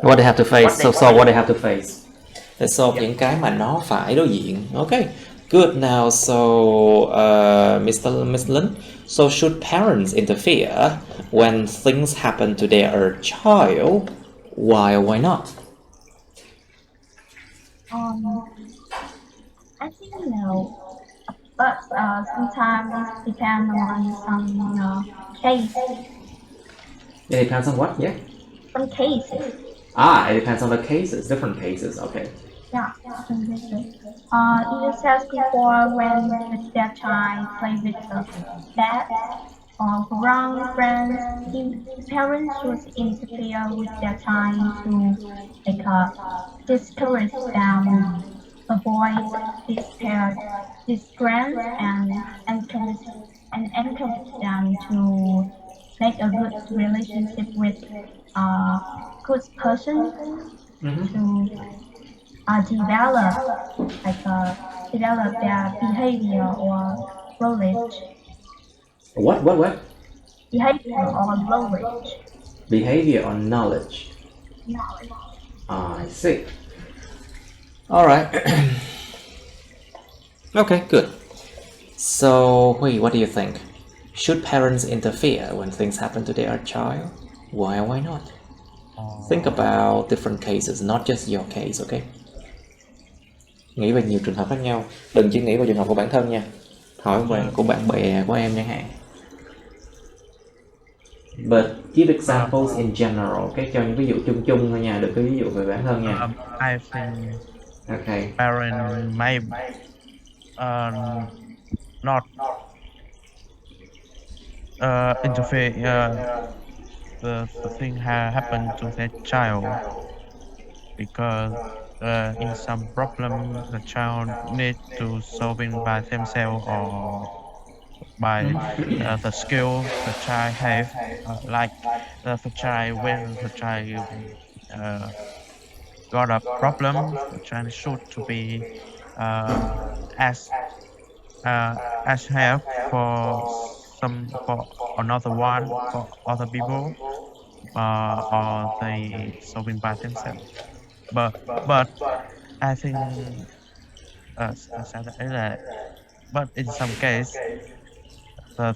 What they have to face. what they So what they face. have to face. Để solve những cái mà nó phải đối diện. Okay. Good. Now, so Miss Lin. So should parents interfere when things happen to their child? Why or why not? I think no, but sometimes it depends on some case. It depends on what? Yeah. Some cases. It depends on the cases. Different cases. Okay. Yeah, some cases. You said before when that child play with the bad or wrong friends, the parents should interfere with their child to discourage them, avoid this trend, and encourage them to make a good relationship with a good person, to develop their behavior or knowledge. What? Behavior or knowledge. Behavior or knowledge? I see. All right. Okay, good. So, Hui, what do you think? Should parents interfere when things happen to their child? Why or why not? Think about different cases, not just your case, okay? Nghĩ về nhiều trường hợp khác nhau. Đừng chỉ nghĩ vào trường hợp của bản thân nha. Hỏi về của bạn bè của em chẳng hạn. But give examples in general, okay? Cho những ví dụ chung chung thôi nha, đừng có ví dụ về bản thân nha. I think Okay. parents may not interfere the thing happened to their child, because in some problem the child need to solving by themselves or by the skill the child have, like the child, when the child got a problem, the child should to be as help for another one, for other people, or they solving by themselves. But I think sao đấy là, but in some case the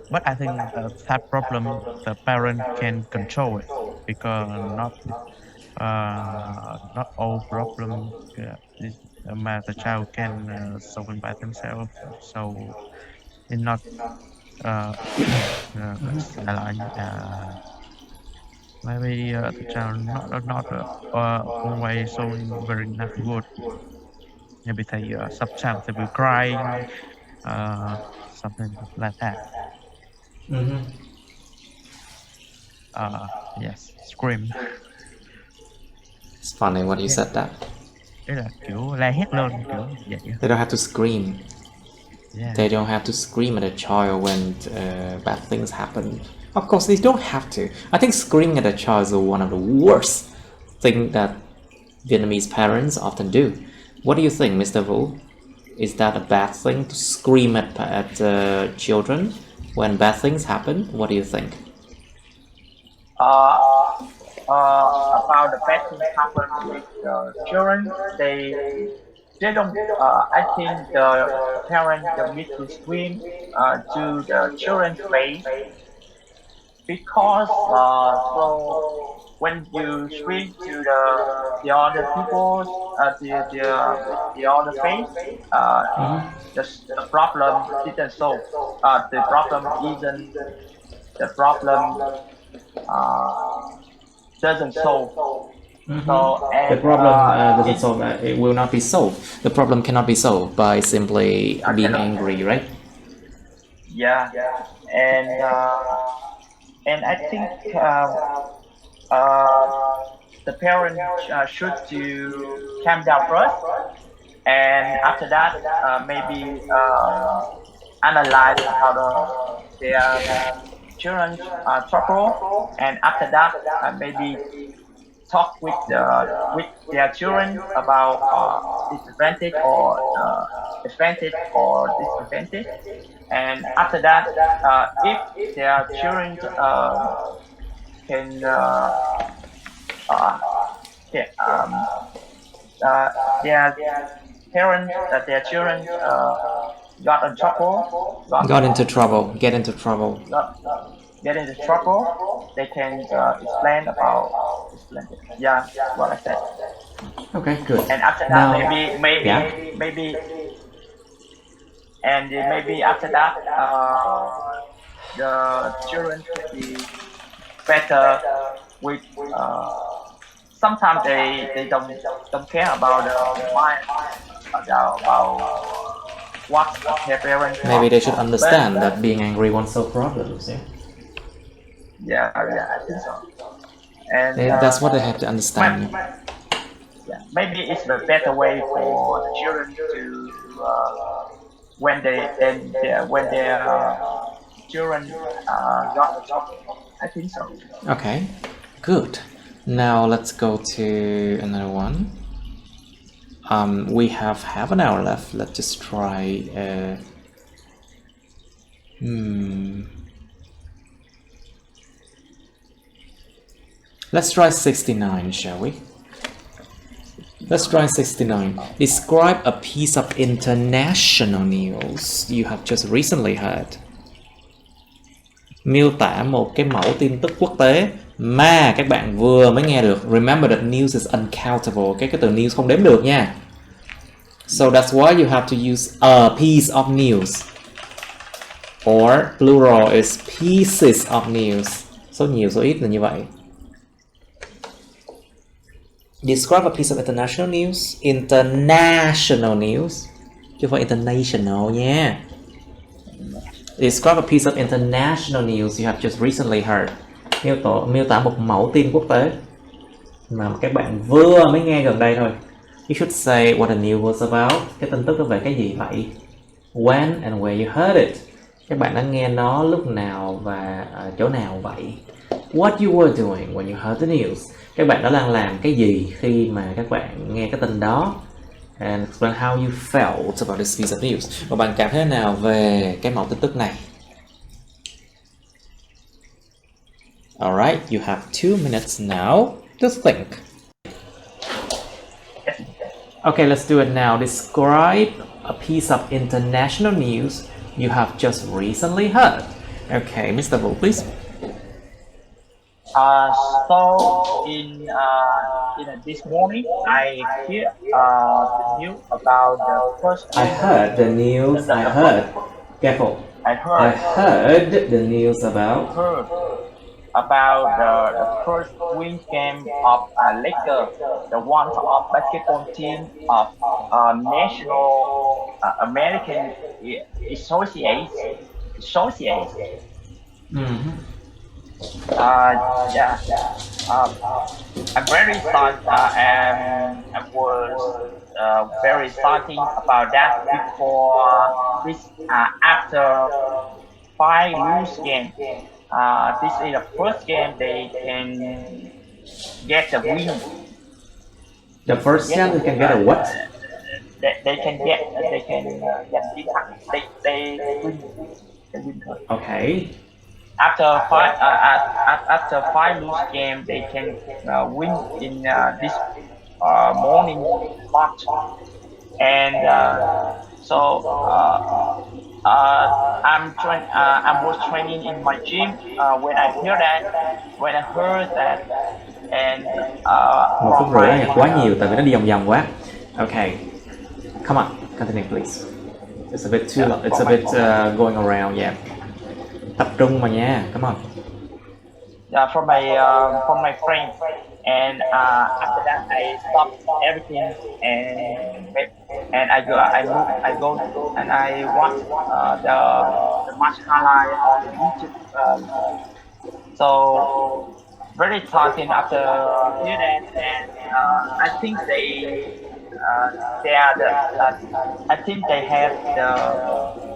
but I think that problem the parent can control it, because not all problem the child can solve it by themselves, so it's not đại loại như là maybe the child not always showing very not good. Maybe they sometimes they will crying, something like that. Mhm. Yes, scream. It's funny when you Yeah. said that. Đấy là kiểu la hét lên kiểu như vậy á. They don't have to scream. Yeah. They don't have to scream at a child when bad things happen. Of course, they don't have to. I think screaming at a child is one of the worst thing that Vietnamese parents often do. What do you think, Mr. Vu? Is that a bad thing to scream at children when bad things happen? What do you think? About the bad things happen with the children, they don't. I think the parents don't need to scream to the children's face because so when you scream to the other people's the other face, the problem didn't solve. The problem isn't the problem doesn't solve. So The and problem doesn't it solve. It will not be solved. The problem cannot be solved by simply being cannot, angry, right? yeah, and and I think the parent should to calm down first, and after that maybe analyze about their children's trouble, and after that maybe talk with their children about disadvantage or advantage or disadvantage, and after that if their children can uh, can, uh, their parents their children got in trouble Got into trouble. Get into trouble. got get into trouble, they can explain it. Yeah, what I said. Okay, good. And after that, Now, yeah. maybe after that, the children can be better with. Sometimes they don't care about the mind about what their parents Maybe want. they should understand But that being angry won't solve problems. Yeah. yeah, I think so. And That's what they have to understand. yeah, maybe it's the better way for the children to when when their children got the trouble. I think so. Okay, good. Now let's go to another one. We have half an hour left. Let's just try. Let's try 69, shall we? Let's try 69. Describe a piece of international news you have just recently heard. Miêu tả một cái mẫu tin tức quốc tế mà các bạn vừa mới nghe được. Remember that news is uncountable. Cái từ news không đếm được nha. So that's why you have to use a piece of news. Or plural is pieces of news. Số nhiều số ít là như vậy. Describe a piece of international news. International news, chứ không phải international nha. Describe a piece of international news you have just recently heard. Miêu tả một mẫu tin quốc tế mà các bạn vừa mới nghe gần đây thôi. You should say what the news was about. Cái tin tức đó về cái gì vậy? When and where you heard it. Các bạn đã nghe nó lúc nào và ở chỗ nào vậy? What you were doing when you heard the news. Các bạn đã đang làm cái gì khi mà các bạn nghe cái tin đó? And explain how you felt about this piece of news. Và bạn cảm thấy thế nào về cái mẫu tin tức này? Alright, you have 2 minutes now to think. Okay, let's do it now. Describe a piece of international news you have just recently heard. Okay, Mr. Vũ, please. So in this morning, I hear the news about the first. I heard the news. I heard. Careful. I I heard the news about. heard about the first win game of Lakers, the one of basketball team of National American Associates. Mhm. Yeah. Um, I'm very excited. I was very exciting about that before this. After five lose game, this is the first game they can get the win. The first Get chance the you can get a what? they can get giành chiến thắng. They win. They win thôi. Okay. After five lose game, they can win in this morning match, and so I was training in my gym when I heard that, and 1 phút from rưỡi my là quá nhiều tại vì nó đi vòng vòng quá. Okay. Come on, continue please. It's a bit too long. It's a bit going around, yeah. Tập trung mà nha. Come on. from my friends, and after that I stopped everything, and I go and I watch the match highlight on YouTube. So very exciting after hear that, and I think they are I think they have the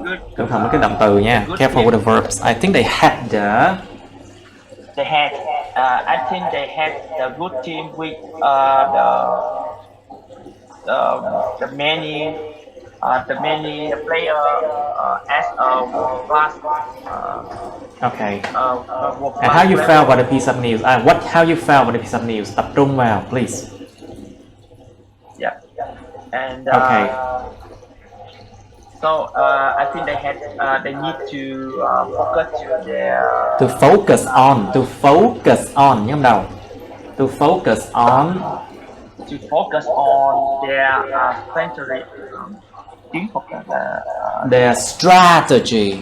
good. Cẩn thận với cái động từ nha. Good Careful with the team. verbs. I think they had the. They had I think they had the good team with the many player as a world class Okay. world And how you class felt level. about the piece of news? How you felt about the piece of news? Tập trung vào, please. Yeah, and Okay. so I think they need to focus to their To focus on. To focus on. Nhớ không đầu. To focus on. their century chiến thuật là Their strategy.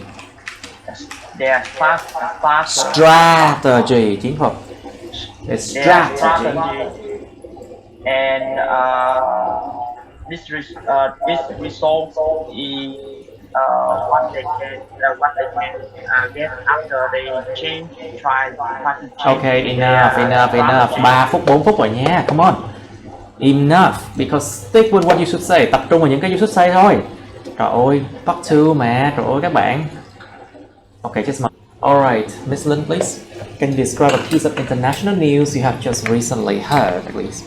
their Strategy. Chiến thuật. Their strategy. and this result is what they can get after they try to change. Okay, enough. 3 phút, 4 phút rồi nha. Come on. Enough. Because stick with what you should say. Tập trung vào những cái you should say thôi. Trời ơi, part 2 mà. Trời ơi các bạn. Okay, just one. Alright, Miss Lin, please. Can you describe a piece of international news you have just recently heard, please?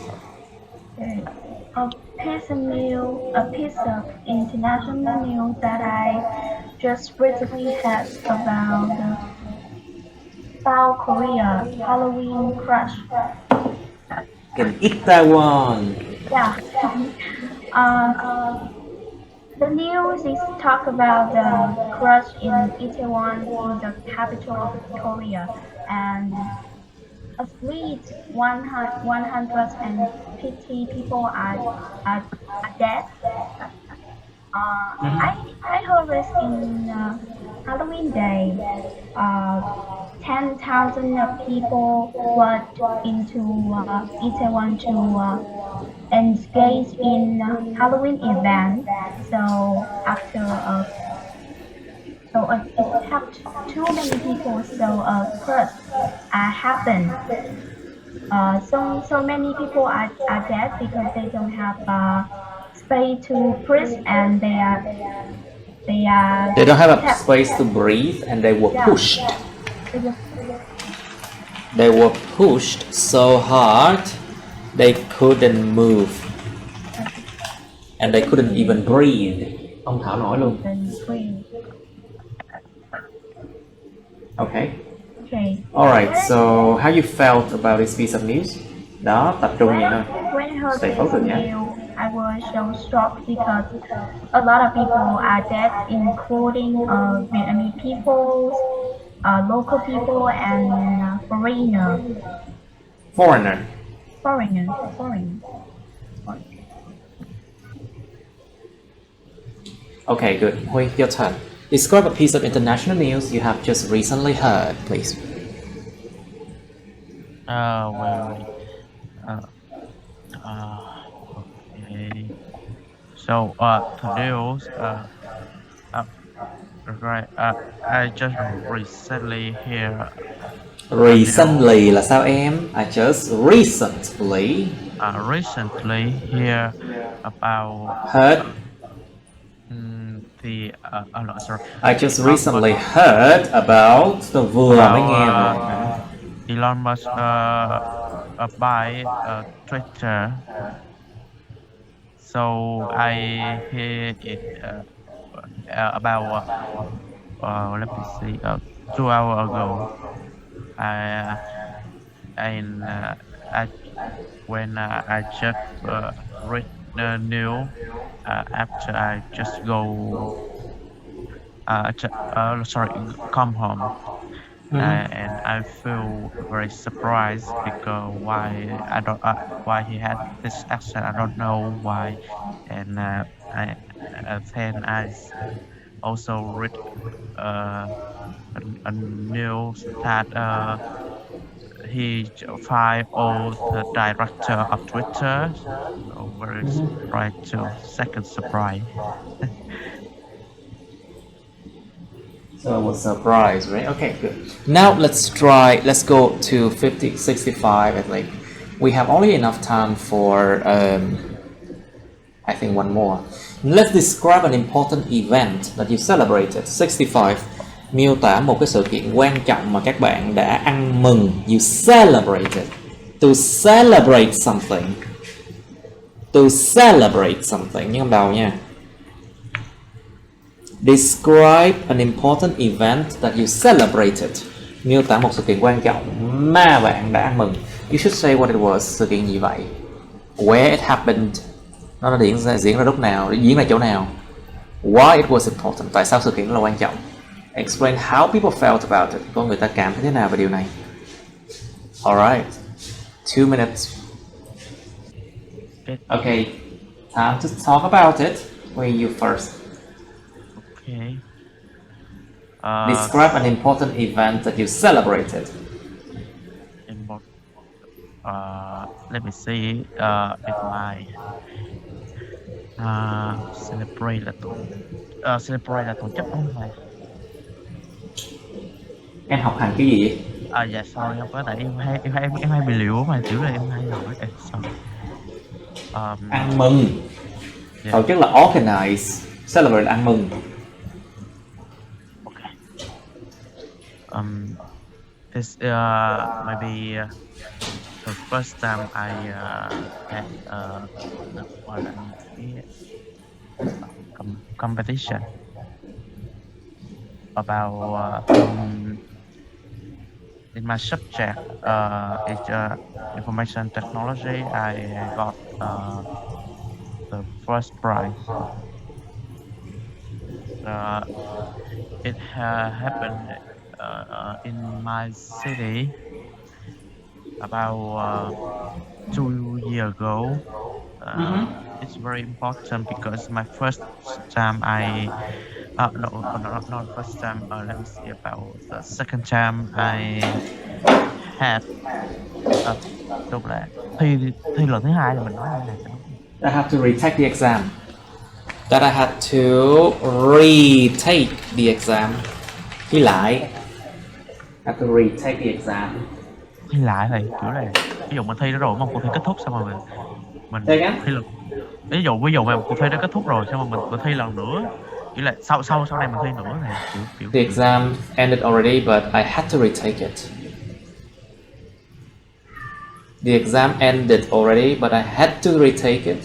A piece of international news that I just recently had about the South Korea Halloween crush. Can eat that one. Yeah. The news is talk about the crush in Itaewon, in the capital of Korea, and at least 150 people are dead. I heard this in Halloween day. 10,000 of people went into Itaewon to engage in Halloween event. So after it helped too many people. So a crush happened. So many people are dead because they don't have space to breathe, and they They don't have a trapped. space to breathe and they were Yeah. pushed. They were pushed so hard they couldn't move. And they couldn't even breathe. Không thở nổi luôn. Okay. Okay. Alright, so how you felt about this piece of news? Đó, tập trung vậy thôi. When I heard Stay this focused, yeah. news, I was so shocked because a lot of people are dead, including Vietnamese people, local people, and foreigner. Foreigner. Okay, good. Huy, your turn. Describe a piece of international news you have just recently heard, please. Wait. Uh, uh, okay. So, the news. Uh, right. I just recently hear a news. Recently là sao em? I just recently Recently hear about heard. no, sorry, I just Elon Musk recently heard about. Tôi vừa mới about nghe rồi. Elon Musk buy Twitter. So I hear it about let me see 2 hours ago. I and I when I just read the news after I just go sorry, come home. And I feel very surprised because why he had this accent. I don't know why, and then I also read uh, a news that he fired all the director of Twitter. So very surprised too. Second surprise. So I was surprised, right? Okay, good. Now let's go to 50, 65 at least. We have only enough time for, I think one more. Let's describe an important event that you celebrated. 65. Miêu tả một cái sự kiện quan trọng mà các bạn đã ăn mừng. You celebrated. To celebrate something. To celebrate something. Nhớ đầu nha. Describe an important event that you celebrated. Miêu tả một sự kiện quan trọng mà bạn đã ăn mừng. You should say what it was. Sự kiện gì vậy? Where it happened. Nó đã diễn ra lúc nào? Diễn ra chỗ nào? Why it was important. Tại sao sự kiện đó là quan trọng? Explain how people felt about it. Con người ta cảm thấy thế nào về điều này? Alright. 2 minutes. Okay. Time to talk about it. Where you first? Okay. Describe an important event that you celebrated. Let me see. If my celebrate là tổ chức đúng không? Em học hành cái gì vậy? Dạ sorry, không có, tại em hay bị liệu mà kiểu là em hay hỏi sorry. Ăn mừng. Tổ chức là organize. Celebrate là ăn mừng. Okay. This maybe the first time I had competition about in my subject it's information technology. I got the first prize. It happened in my city about 2 years ago. It's very important because my first time not first time. Let me see about the second time I had. Tức là thi lần thứ hai thì mình nói như này cho đúng. I have to retake the exam. That I had to retake the exam. Thi lại. I have to retake the exam. Thi lại thì kiểu này, ví dụ mình thi đó rồi mà cuộc thi kết thúc xong rồi mình thi lần. ví dụ mà cuộc thi đã kết thúc rồi xong rồi mình thi lần nữa, kiểu là sau này mình thi nữa này kiểu. The exam ended already, but I had to retake it. The exam ended already, but I had to retake it.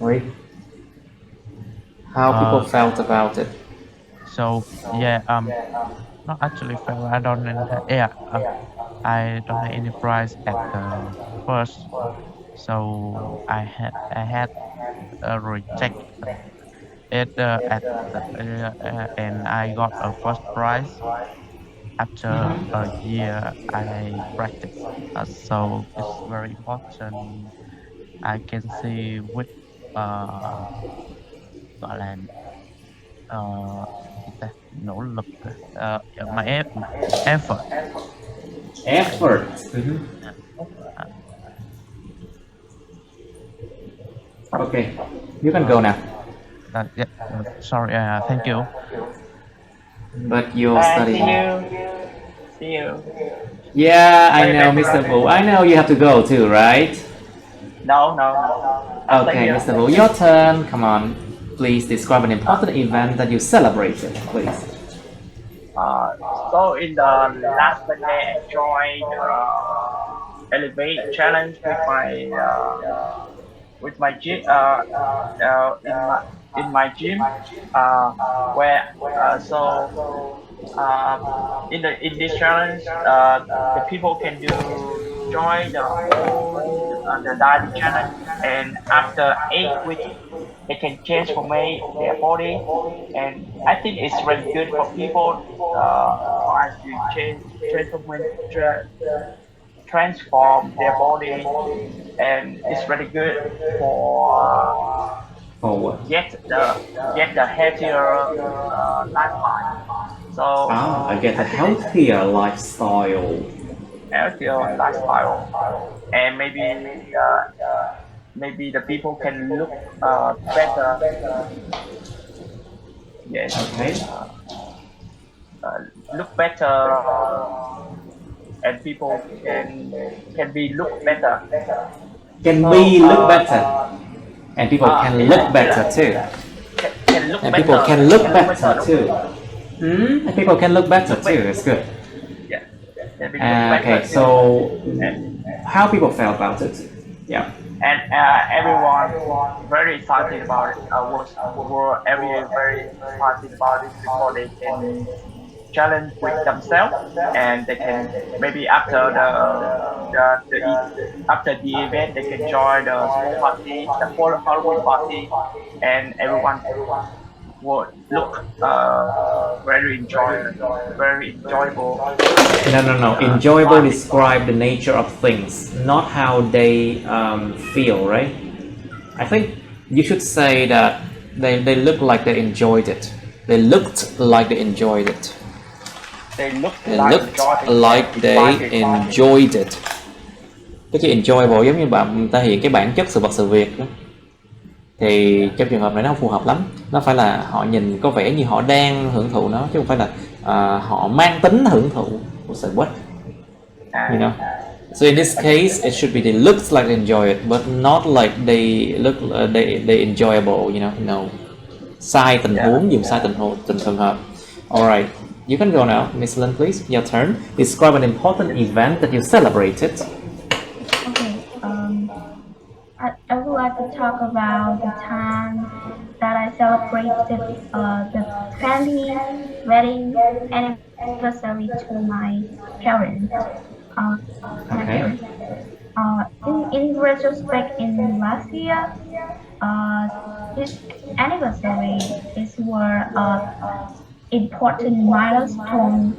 Right? How people felt about it. So yeah, not actually felt. I don't have any prize at the first. So I had reject it at the, and I got a first prize after a year I practice. So it's very important. I can see with gọi là gì ta? Nỗ lực, my effort. Effort. Okay, you can go now. Yeah, sorry, thank you. But you're See studying. you. See you. Yeah, I Bye, know, bye, Mr. bye. Wu. I know you have to go too, right? No. I'll stay Okay, here. Mr. Wu, your turn. Come on. Please describe an important event that you celebrated, please. So in the last Monday, I joined Elevate Challenge with my gym in my gym where so in this challenge the people can do join the whole the daily challenge, and after 8 weeks they can transform their body, and I think it's really good for people try to transform their body, and it's really good for For what? get the healthier lifestyle. So I get a I think it's healthier lifestyle. healthier lifestyle, and maybe the people can look better. Yes, Okay. look better, and people can be look better. Can So be look better. And people can it's look better too. can look And better. people can look better đúng too. không? And people can look better Look too. better. It's good. Yeah, can be look better Okay, too. so And, how people felt about it? Yeah. and everyone very excited about it. Were very excited about it before they can challenge with themselves, and they can maybe after the event they can join the small party, the whole Halloween party, and everyone would look very enjoyable. No. Enjoyable describe the nature of things, not how they feel, right? I think you should say that they look like they enjoyed it. They looked like they enjoyed it. They looked They like looked like they enjoyed it. Cái chữ enjoyable giống như bạn ta hiện cái bản chất sự vật sự việc đó. Thì trong trường hợp này nó không phù hợp lắm. Nó phải là họ nhìn có vẻ như họ đang hưởng thụ nó, chứ không phải là họ mang tính hưởng thụ của sự what. You know? So in this case, it should be they looks like they enjoy it, but not like they look they enjoyable. You know, no. Sai tình huống, dùng sai tình trường hợp. Alright, you can go now, Miss Lin, please. Your turn. Describe an important event that you celebrated. Okay. I would like to talk about the time that I celebrated the 20th wedding anniversary to my parents. My Okay. parents. In retrospect, in last year, this anniversary is were important milestone.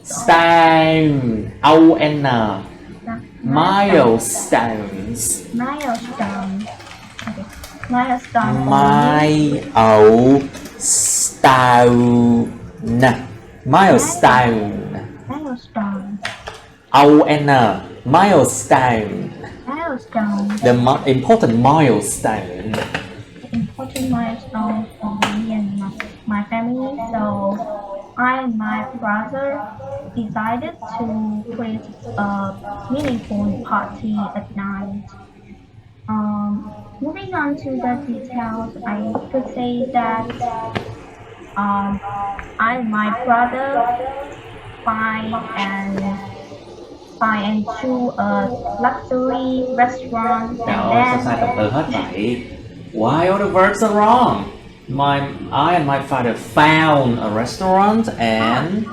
Stone. O-N. Milestones. Milestone. Okay. Milestone. Milestone. Milestone. O-N. Milestone. Milestone. The important milestone. Important milestone for me and my family. So I and my brother decided to create a meaningful party at night. Moving on to the details, I could say that I and my brother find and to a luxury restaurant, Trời ơi, and sao sai tập từ hết vậy? Why all the verbs are wrong? I and my father found a restaurant and...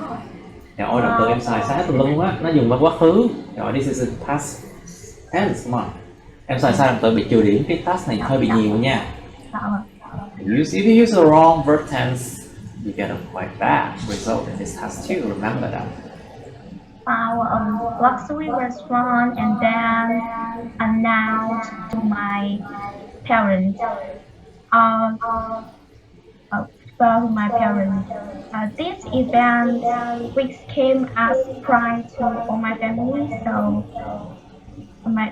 Trời ơi, động từ em xài sai hết tùm lum á, nó dùng vào quá khứ. Trời ơi, this is a past tense, come on. Em xài sai động từ bị trừ điểm, cái task này hơi bị nhiều nha. If you use the wrong verb tense, you get a quite bad result in this task too, remember that. found a luxury restaurant and then announced to my parents. Uh, well, my parents. This event which came as surprise to all my family. So my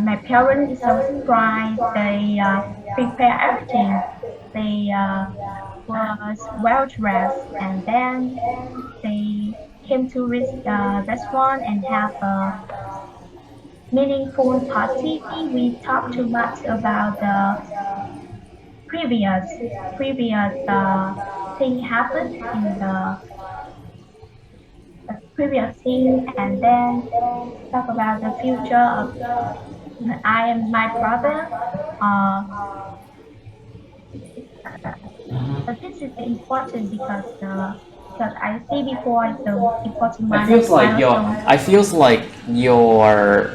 my parents is so surprised. They prepare everything. They was well dressed and then they came to restaurant and have a meaningful party. We talked too much about the previous thing happened in the previous thing and then talk about the future of I and my brother. But this is important because I see before the important I feels like your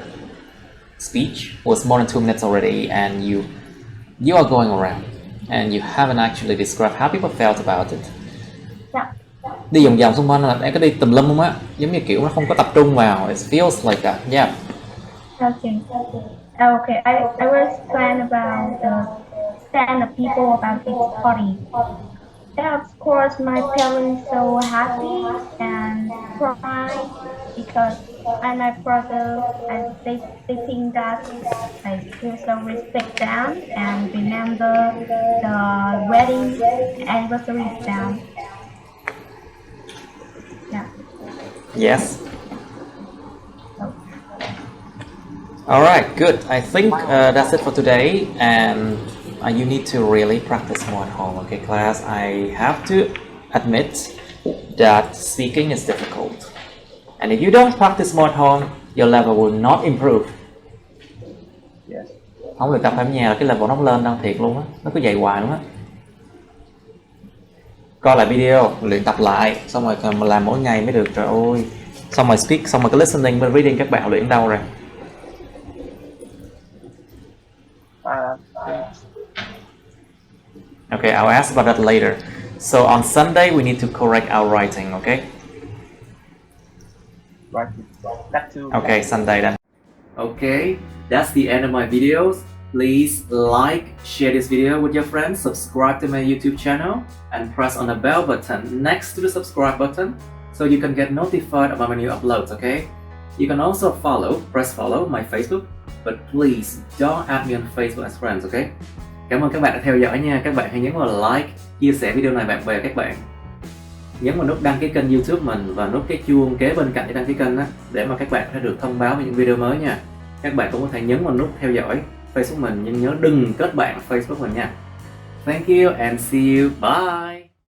speech was more than 2 minutes already, and you are going around, and you haven't actually described how people felt about it. Yeah. Đi vòng vòng xung quanh là em có đi tùm lum không á, giống như kiểu nó không có tập trung vào. It feels like that, yeah. Okay. Okay. I will explain about the stand of people about this party. And of course, my parents so happy and cry because I and my brother, they think that I will so respect them and remember the wedding anniversary with them. Yeah. Yes. Alright, good. I think that's it for today, and you need to really practice more at home, okay class? I have to admit that speaking is difficult. And if you don't practice more at home, your level will not improve. Yes. Không được tập ở nhà là cái level nó không lên đâu, thiệt luôn á. Nó cứ vậy hoài luôn á. Coi lại video, luyện tập lại, xong rồi cần làm mỗi ngày mới được, trời ơi. Xong rồi speak, xong rồi cái listening và reading các bạn luyện đâu rồi? Okay, I'll ask about that later. So on Sunday, we need to correct our writing, okay? Right. Back to Okay, Sunday then. Okay, that's the end of my videos. Please like, share this video with your friends, subscribe to my YouTube channel, and press on the bell button next to the subscribe button so you can get notified about my new uploads, okay? You can also press follow my Facebook, but please don't add me on Facebook as friends, okay? Cảm ơn các bạn đã theo dõi nha. Các bạn hãy nhấn vào like, chia sẻ video này bạn bè các bạn. Nhấn vào nút đăng ký kênh YouTube mình và nút cái chuông kế bên cạnh để đăng ký kênh để mà các bạn sẽ được thông báo về những video mới nha. Các bạn cũng có thể nhấn vào nút theo dõi Facebook mình, nhưng nhớ đừng kết bạn Facebook mình nha. Thank you and see you. Bye.